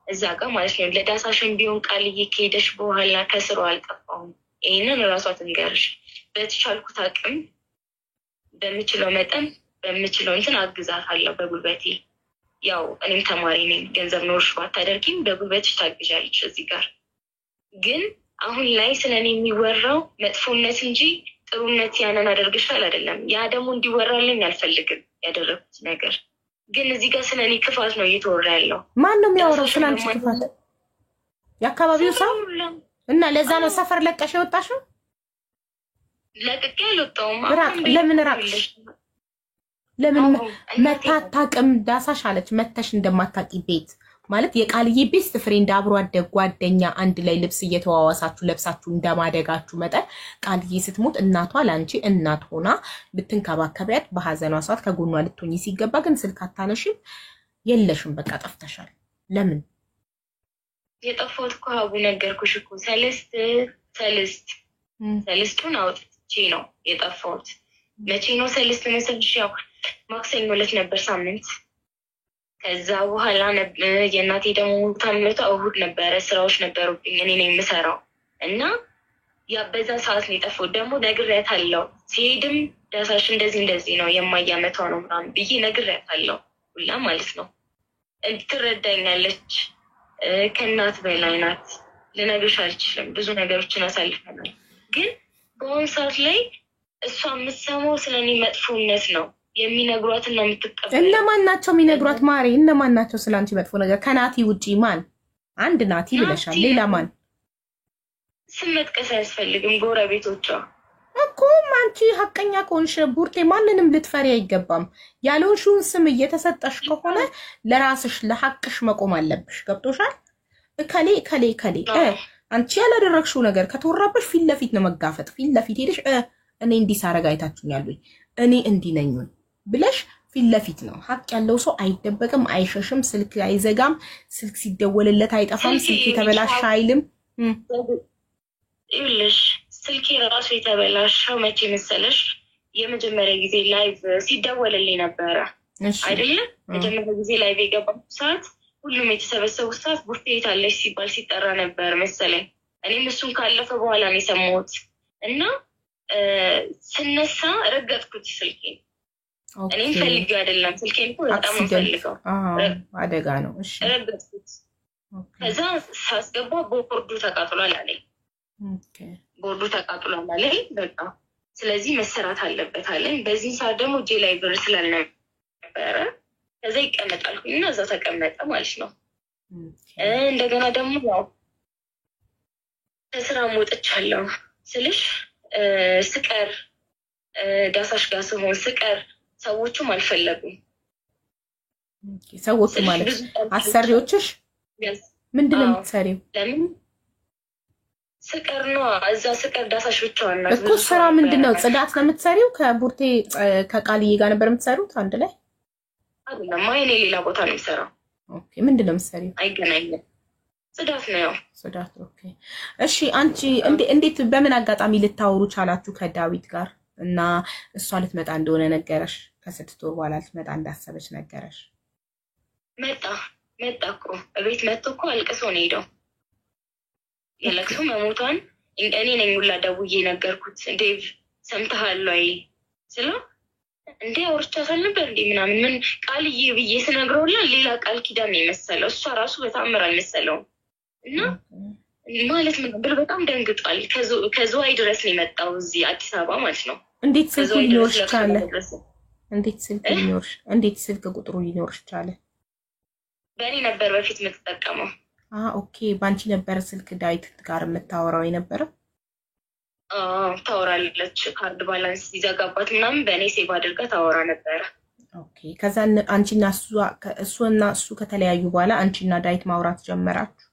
እዛ ጋር ማለት ነው ለዳሳሽን ቢሆን ቃልዬ ከሄደሽ በኋላ ከስሩ አልጠፋሁም ይሄንን ራሷ ትንገርሽ በተቻልኩት አቅም በምችለው መጠን በምችለው እንትን አግዛታለሁ በጉልበቴ ያው እኔም ተማሪ ነኝ ገንዘብ ኖርሽ ባታደርጊም በጉልበትሽ ታግዣለሽ እዚህ ጋር ግን አሁን ላይ ስለኔ የሚወራው መጥፎነት እንጂ ጥሩነት ያንን አደርግሻል አይደለም። ያ ደግሞ እንዲወራልኝ አልፈልግም ያደረኩት ነገር። ግን እዚህ ጋር ስለኔ ክፋት ነው እየተወራ ያለው። ማን ነው የሚያወራው ስለአንቺ ክፋት? የአካባቢው ሰው እና ለዛ ነው ሰፈር ለቀሽ የወጣሽው? ለቅቄ አልወጣሁም። ለምን ራቅሽ? ለምን መታታቅም ዳሳሽ አለች መተሽ እንደማታቂ ቤት ማለት የቃልዬ ቤስት ፍሬንድ አብሮ አደግ ጓደኛ አንድ ላይ ልብስ እየተዋዋሳችሁ ለብሳችሁ እንደማደጋችሁ መጠን ቃልዬ ስትሞት እናቷ ላንቺ እናት ሆና ልትንከባከቢያት በሐዘኗ ሰዓት ከጎኗ ልትሆኚ ሲገባ ግን ስልክ አታነሺም የለሽም በቃ ጠፍተሻል። ለምን የጠፋሁት እኮ ሀቡ ነገርኩሽ እኮ ሰልስቱን አውጥቼ ነው የጠፋሁት። መቼ ነው ሰልስት መሰልሽ? ያው ማክሰኞ ዕለት ነበር ሳምንት። ከዛ በኋላ የእናቴ ደግሞ ታምነቷ እሁድ ነበረ። ስራዎች ነበሩብኝ እኔ ነኝ የምሰራው እና ያ በዛ ሰዓት ነው የጠፋሁት። ደግሞ ነግሬያታለሁ ሲሄድም ዳሳሽ እንደዚህ ነው የማያመቷ ነው ምናምን ብዬ ነግሬያታለሁ ሁላ ማለት ነው። ትረዳኛለች። ከእናት በላይ ናት። ልነግርሽ አልችልም። ብዙ ነገሮችን አሳልፈናል። ግን በአሁኑ ሰዓት ላይ እሷ የምትሰማው ስለኔ መጥፎነት ነው የሚነግሯትና የምትቀበለው። እነማን ናቸው የሚነግሯት ማሬ? እነማን ናቸው ስላንቺ መጥፎ ነገር? ከናቲ ውጪ ማን? አንድ ናቲ ብለሻል። ሌላ ማን? ስም መጥቀስ አያስፈልግም። ጎረቤቶቿ እኮ አንቺ ሀቀኛ ከሆንሽ ቡርቴ ማንንም ልትፈሪ አይገባም። ያልሆንሽውን ስም እየተሰጠሽ ከሆነ ለራስሽ ለሐቅሽ መቆም አለብሽ። ገብቶሻል? ከሌ አንቺ ያላደረግሽው ነገር ከተወራበሽ ፊት ለፊት ነው መጋፈጥ። ፊት ለፊት ሄደሽ እኔ እንዲህ ሳረግ አይታችሁኛል ወይ እኔ እንዲህ ነኝ ብለሽ ፊት ለፊት ነው። ሐቅ ያለው ሰው አይደበቅም፣ አይሸሽም፣ ስልክ አይዘጋም፣ ስልክ ሲደወልለት አይጠፋም፣ ስልክ የተበላሸ አይልም። ይኸውልሽ ስልኬ ራሱ የተበላሸው መቼ መሰለሽ? የመጀመሪያ ጊዜ ላይቭ ሲደወልልኝ ነበረ አይደለም? መጀመሪያ ጊዜ ላይቭ የገባሁ ሰዓት ሁሉም የተሰበሰቡ ሰዓት ቡርቴ የታለች ሲባል ሲጠራ ነበር መሰለኝ። እኔም እሱን ካለፈ በኋላ ነው የሰማሁት እና ስነሳ ረገጥኩት ስልኬን። እኔም ፈልጌው አይደለም ስልኬን እኮ በጣም ነው ፈልገው አደጋ ነው። እሺ ረገጥኩት። ከዛ ሳስገባ ቦርዱ ተቃጥሏል አለኝ። ቦርዱ ተቃጥሏል አለኝ። በቃ ስለዚህ መሰራት አለበት አለኝ። በዚህ ሰዓት ደግሞ እጄ ላይ ብር ስላልነበረ ከዛ ይቀመጣልኩኝና እዛ ተቀመጠ ማለት ነው። እንደገና ደግሞ ያው ከስራ ወጥቻለሁ ስልሽ ስቀር ዳሳሽ ጋር ስሆን ስቀር ሰዎቹም አልፈለጉም። ሰዎቹ ማለት አሰሪዎችሽ ምንድነው የምትሰሪው? ለምን ስቀር ነው እዛ ስቀር ዳሳሽ ብቻዋን ናት እኮ። ስራ ምንድነው? ጽዳት ነው የምትሰሪው? ከቡርቴ ከቃልዬ ጋር ነበር የምትሰሩት አንድ ላይ? አይደለም እኔ ሌላ ቦታ ነው የምሰራው። ኦኬ ምንድነው የምትሰሪው? አይገናኝም። ጽዳት ነው ያው ጽዳት። ኦኬ እሺ። አንቺ እንዴት በምን አጋጣሚ ልታወሩ ቻላችሁ ከዳዊት ጋር? እና እሷ ልትመጣ እንደሆነ ነገረሽ? ከ6 ወር በኋላ ልትመጣ እንዳሰበች ነገረሽ? መጣ እኮ እቤት መጥቶ እኮ አልቅሶ ነው ሄደው። የለቅሶ መሞቷን እኔ ነኝ ሁላ ደውዬ ነገርኩት። ዴቭ ሰምተሃል ወይ ስለው እንዴ አውርቻታል ነበር እንዴ ምናምን ምን ቃልዬ ብዬ ስነግረውላ ሌላ ቃል ኪዳን ነው የመሰለው። እሷ ራሱ በታምር አልመሰለውም። እና ማለት ምን ብር በጣም ደንግጧል። ከዝዋይ ድረስ ነው የመጣው እዚህ አዲስ አበባ ማለት ነው። እንዴት ስልክ ሊኖርሽ ቻለ? እንዴት ስልክ ቁጥሩ ሊኖርሽ ቻለ? በእኔ ነበር በፊት የምትጠቀመው። ኦኬ ባንቺ ነበር ስልክ ዳዊት ጋር የምታወራው የነበረው? ታወራለች። ካርድ ባላንስ ይዘጋባት ምናምን በእኔ ሴቭ አድርጋ ታወራ ነበረ። ኦኬ ከዛ አንቺና እሱና እሱ ከተለያዩ በኋላ አንቺና ዳዊት ማውራት ጀመራችሁ?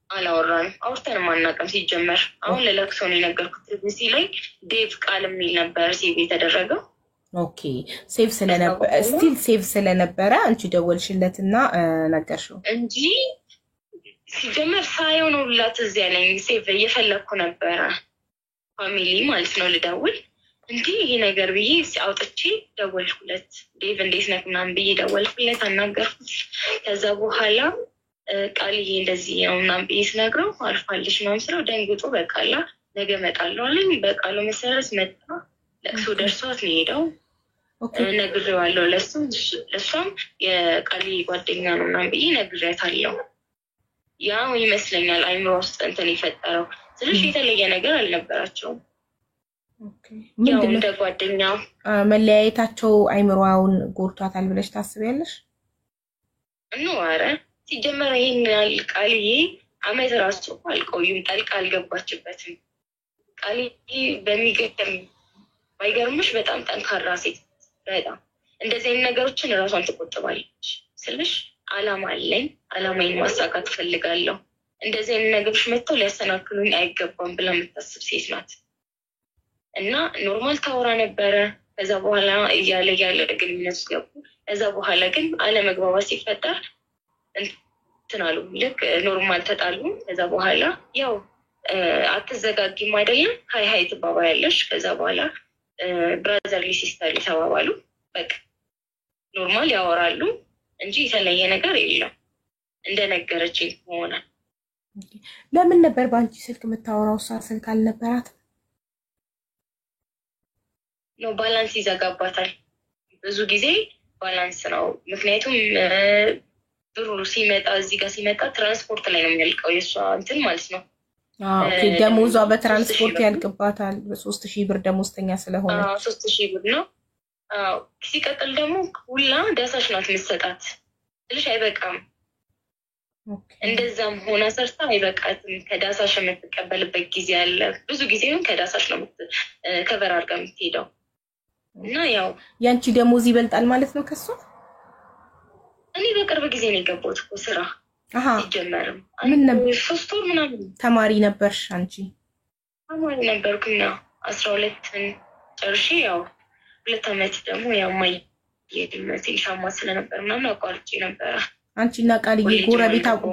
አላወራንም። አውርተንም አናውቅም ሲጀመር። አሁን ለለቅሶ ነው የነገርኩት። እዚህ ላይ ዴቭ ቃል የሚል ነበር ሴቭ የተደረገው። ኦኬ ሴቭ ስለነበረ ስቲል ሴቭ ስለነበረ አንቺ ደወልሽለትና ነገርሽው እንጂ ሲጀመር ሳይሆን ሁላት እዚህ ያለኝ ሴቭ እየፈለኩ ነበረ። ፋሚሊ ማለት ነው ልደውል እንዴ ይሄ ነገር ብዬ አውጥቼ ደወልኩለት። ዴቭ እንዴት ነህ ምናምን ብዬ ደወልኩለት፣ አናገርኩት። ከዛ በኋላ ቃልዬ እንደዚህ ነው ምናምን ብዬ ስነግረው አልፋለች ምናምን ስለው ደንግጦ በቃላ ነገ እመጣለሁ አለኝ። በቃሉ መሰረት መጣ። ለቅሶ ደርሷት ነው ሄደው። ነግሬዋለሁ ለእሷም የቃልዬ ጓደኛ ነው ምናምን ብዬ ነግሬያታለሁ። ያው ይመስለኛል አይምሮ ውስጥ እንትን የፈጠረው። ስለዚህ የተለየ ነገር አልነበራቸውም። ያው እንደ ጓደኛ መለያየታቸው አይምሮውን ጎርቷታል ብለሽ ታስቢያለሽ? ኧረ ሲጀመር ይሄን ቃልዬ አመት ራሱ አልቆዩም፣ ጠልቃ አልገባችበትም። ቃልዬ በሚገርም ባይገርምሽ በጣም ጠንካራ ሴት፣ በጣም እንደዚህ አይነት ነገሮችን ራሷን ትቆጥባለች ስልሽ አላማ አለኝ፣ አላማዬን ማሳካት ፈልጋለሁ፣ እንደዚህ አይነት ነገሮች መጥተው ሊያሰናክሉኝ አይገባም ብላ የምታስብ ሴት ናት። እና ኖርማል ታወራ ነበረ። ከዛ በኋላ እያለ ግንኙነት ውስጥ ገቡ። ከዛ በኋላ ግን አለመግባባት ሲፈጠር እንትን አሉ፣ ልክ ኖርማል ተጣሉ። ከዛ በኋላ ያው አትዘጋጊም አይደለም፣ ሀይ ሀይ ትባባያለሽ። ከዛ በኋላ ብራዘርሊ ሲስተርሊ ተባባሉ። በቃ ኖርማል ያወራሉ እንጂ የተለየ ነገር የለም እንደነገረችኝ ሆነ። ለምን ነበር በአንቺ ስልክ የምታወራው? እሷ ስልክ አልነበራት ነው። ባላንስ ይዘጋባታል ብዙ ጊዜ ባላንስ ነው። ምክንያቱም ብሩ ሲመጣ እዚህ ጋር ሲመጣ ትራንስፖርት ላይ ነው የሚያልቀው የእሷ እንትን ማለት ነው። ደሞዟ በትራንስፖርት ያልቅባታል። በ3000 ብር ደሞዝተኛ ስለሆነ 3000 ብር ነው። ሲቀጥል ደግሞ ሁላ ዳሳሽ ናት የምትሰጣት ትልሽ አይበቃም። እንደዛም ሆና ሰርታ አይበቃትም። ከዳሳሽ የምትቀበልበት ጊዜ አለ። ብዙ ጊዜ ከዳሳሽ ነው ከቨር አድርጋ የምትሄደው። እና ያው ያንቺ ደሞዝ ይበልጣል ማለት ነው ከሷ። እኔ በቅርብ ጊዜ ነው የገባሁት እኮ ስራ። ሲጀመርም ምን ነበር 3 ወር ምናምን ተማሪ ነበርሽ አንቺ? ተማሪ ነበርኩና 12ን ጨርሼ ያው 2 አመት ደግሞ ያው የድመቴን ሻማ ስለነበር ምናምን አቋርጬ ነበረ። አንቺና ቃልዬ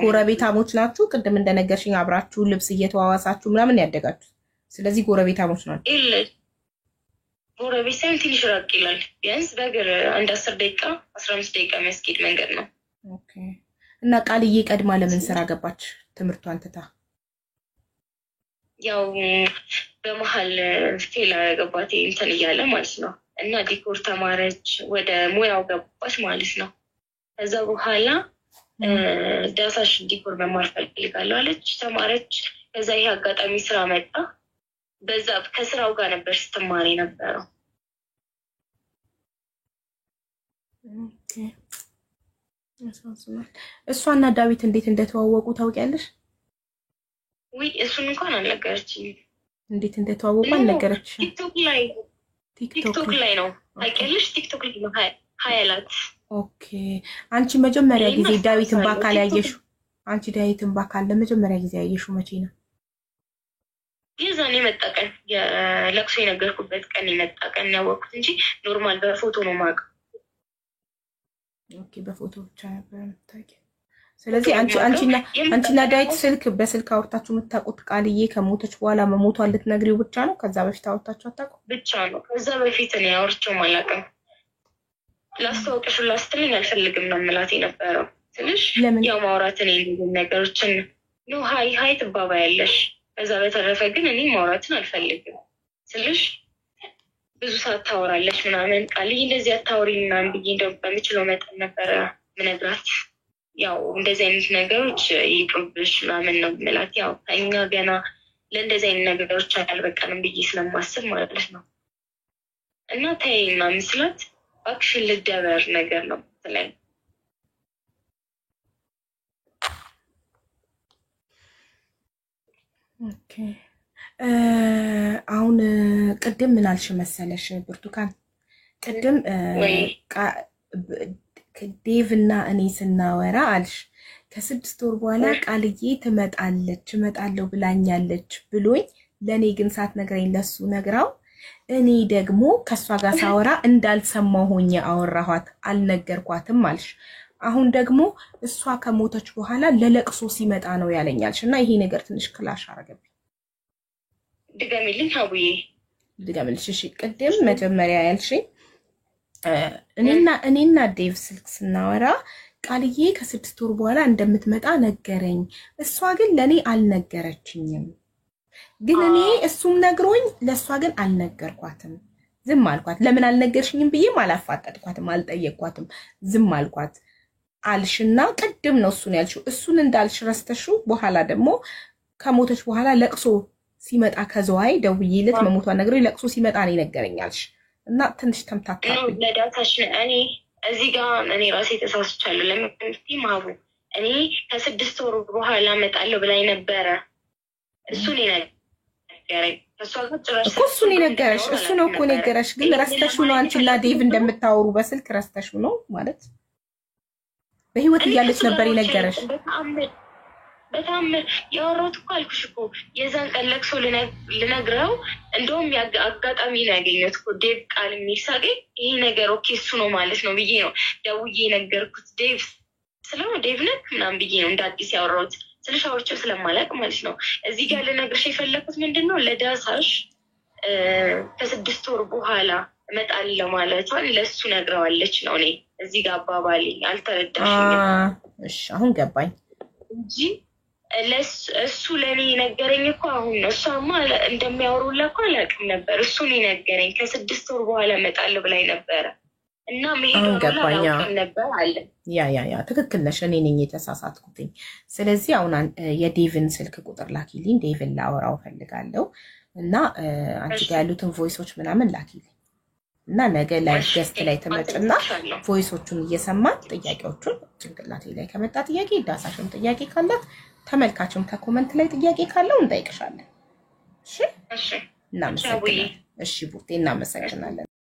ጎረቤታሞች ናችሁ? ቅድም እንደነገርሽኝ አብራችሁ ልብስ እየተዋዋሳችሁ ምናምን ያደጋችሁ። ስለዚህ ጎረቤታሞች ናችሁ? ጎረቤት ሳይሆን ትንሽ ራቅ ይላል። ቢያንስ በእግር አንድ 10 ደቂቃ 15 ደቂቃ የሚያስኬድ መንገድ ነው። ኦኬ። እና ቃልዬ ቀድማ ለምን ስራ ገባች ትምህርቷን ትታ? ያው በመሀል ፌል አደረገባት እንትን እያለ ማለት ነው። እና ዲኮር ተማረች፣ ወደ ሙያው ገባች ማለት ነው። ከዛ በኋላ ዳሳሽ ዲኮር መማር ፈልጋለሁ አለች፣ ተማረች። ከዛ ይሄ አጋጣሚ ስራ መጣ። በዛ ከስራው ጋር ነበር ስትማሪ ነበረው። ኦኬ። እሷና ዳዊት እንዴት እንደተዋወቁ ታውቂያለሽ? ወይ እሱን እንኳን አልነገረችኝም። እንዴት እንደተዋወቁ አልነገረችም? ቲክቶክ ላይ ነው ታውቂያለሽ? ቲክቶክ ላይ ነው ሀያላት። ኦኬ። አንቺ መጀመሪያ ጊዜ ዳዊትን በአካል ያየሽው? አንቺ ዳዊትን በአካል ለመጀመሪያ ጊዜ ያየሽው መቼ ነው? የዛኔ መጣ ቀን፣ የለቅሶ የነገርኩበት ቀን የመጣ ቀን ያወቅኩት እንጂ ኖርማል በፎቶ ነው የማውቀው። ኦኬ። በፎቶ ብቻ ነበር የምታውቂው። ስለዚህ አንቺና ዳዊት በስልክ አውርታችሁ የምታውቁት ቃልዬ ከሞተች በኋላ መሞቷን ልትነግሪው ብቻ ነው? ከዛ በፊት አውርታችሁ አታውቁም? ብቻ ነው። ከዛ በፊት እኔ አውርቼው አላውቅም። ላስታውቅሽ ላስትለኝ አልፈልግም ነው የምላት የነበረው። ትንሽ ያው ማውራት እኔ ነገሮችን ነው ሀይ ትባባያለሽ። ከዛ በተረፈ ግን እኔ ማውራትን አልፈልግም ስልሽ ብዙ ሰዓት ታወራለች ምናምን። ቃልዬ እንደዚህ አታውሪ ምናምን ብዬ እንደው በምችለው መጠን ነበረ ምነግራት። ያው እንደዚህ አይነት ነገሮች ይቅርብሽ ምናምን ነው የምላት። ያው እኛ ገና ለእንደዚህ አይነት ነገሮች አልበቃንም ብዬ ስለማስብ ማለት ነው። እና ተይ ምናምን ስላት እባክሽን ልደበር ነገር ነው ትለኝ። ኦኬ። አሁን ቅድም ምን አልሽ መሰለሽ ብርቱካን? ቅድም ዴቭ እና እኔ ስናወራ አልሽ ከ6 ወር በኋላ ቃልዬ እመጣለሁ ብላኛለች ብሎኝ ለእኔ ግን ሳትነግረኝ ለሱ ነግራው እኔ ደግሞ ከሷ ጋር ሳወራ እንዳልሰማው ሆኜ አወራኋት አልነገርኳትም አልሽ። አሁን ደግሞ እሷ ከሞተች በኋላ ለለቅሶ ሲመጣ ነው ያለኛልሽ እና ይሄ ነገር ትንሽ ክላሽ አረገብኝ። ድገሚልኝ ሀቡዬ። ድገሚልሽ። እሺ። ቅድም መጀመሪያ ያልሽኝ እኔና ዴቭ ስልክ ስናወራ ቃልዬ ከ6 ወር በኋላ እንደምትመጣ ነገረኝ፣ እሷ ግን ለኔ አልነገረችኝም። ግን እኔ እሱም ነግሮኝ ለሷ ግን አልነገርኳትም፣ ዝም አልኳት። ለምን አልነገርሽኝም ብዬም አላፋጠጥኳትም፣ አልጠየቅኳትም፣ ዝም አልኳት አልሽና ቅድም ነው እሱን ያልሽው። እሱን እንዳልሽ ረስተሽው በኋላ ደግሞ ከሞተች በኋላ ለቅሶ ሲመጣ ከዘዋይ ደውዬለት መሞቷን ነግሮ ለቅሶ ሲመጣ ነው ይነገረኛልሽ እና ትንሽ ተምታታ ነው ለዳታሽ እኔ እዚህ ጋር እኔ ራሴ ተሳስቻለሁ ለምንስቲ ማቡ እኔ ከ6 ወር በኋላ መጣለሁ ብላኝ ነበረ እሱን ይነገረኝ እሱን ይነገረሽ እሱ ነው እኮ ነገረሽ ግን ረስተሽው ነው አንቺና ዴቭ እንደምታወሩ በስልክ ረስተሽው ነው ማለት በህይወት እያለች ነበር ይነገረሽ በጣም ያወራሁት እኮ አልኩሽ እኮ የዛን ቀን ለቅሶ ልነግረው እንደውም አጋጣሚ ነው ያገኘሁት እኮ ዴቭ ቃል የሚሳገኝ ይሄ ነገር ኦኬ እሱ ነው ማለት ነው ብዬ ነው ደውዬ ነገርኩት ዴቭ ስለሆነ ዴቭ ነክ ምናምን ብዬ ነው እንደ አዲስ ያወራሁት ስለሻዎቹ ስለማላቅ ማለት ነው እዚህ ጋር ልነግርሽ የፈለኩት ምንድነው ለዳሳሽ ከ6 ወር በኋላ እመጣለሁ ማለቷን ለሱ ነግረዋለች ነው እኔ እዚህ ጋር አባባሊ አልተረዳሽኝም እሺ አሁን ገባኝ እንጂ እሱ ለኔ ነገረኝ እኮ አሁን ነው እሷማ እንደሚያወሩላ እኮ አላውቅም ነበር እሱን ነገረኝ ከ6 ወር በኋላ እመጣለሁ ብላኝ ነበረ እና መሄዱን አላውቅም ነበር አለ ያ ትክክል ነሽ እኔ ነኝ የተሳሳትኩትኝ ስለዚህ አሁን የዴቭን ስልክ ቁጥር ላኪልኝ ዴቭን ላወራው ፈልጋለሁ እና አንቺ ጋር ያሉትን ቮይሶች ምናምን ላኪልኝ እና ነገ ላይ ገስት ላይ ተመጭና ቮይሶቹን እየሰማን ጥያቄዎቹን ጭንቅላቴ ላይ ከመጣ ጥያቄ ዳሳሽም ጥያቄ ካላት ተመልካችም ከኮሜንት ላይ ጥያቄ ካለው እንጠይቅሻለን እሺ እናመሰግናለን እሺ ቡርቴ እናመሰግናለን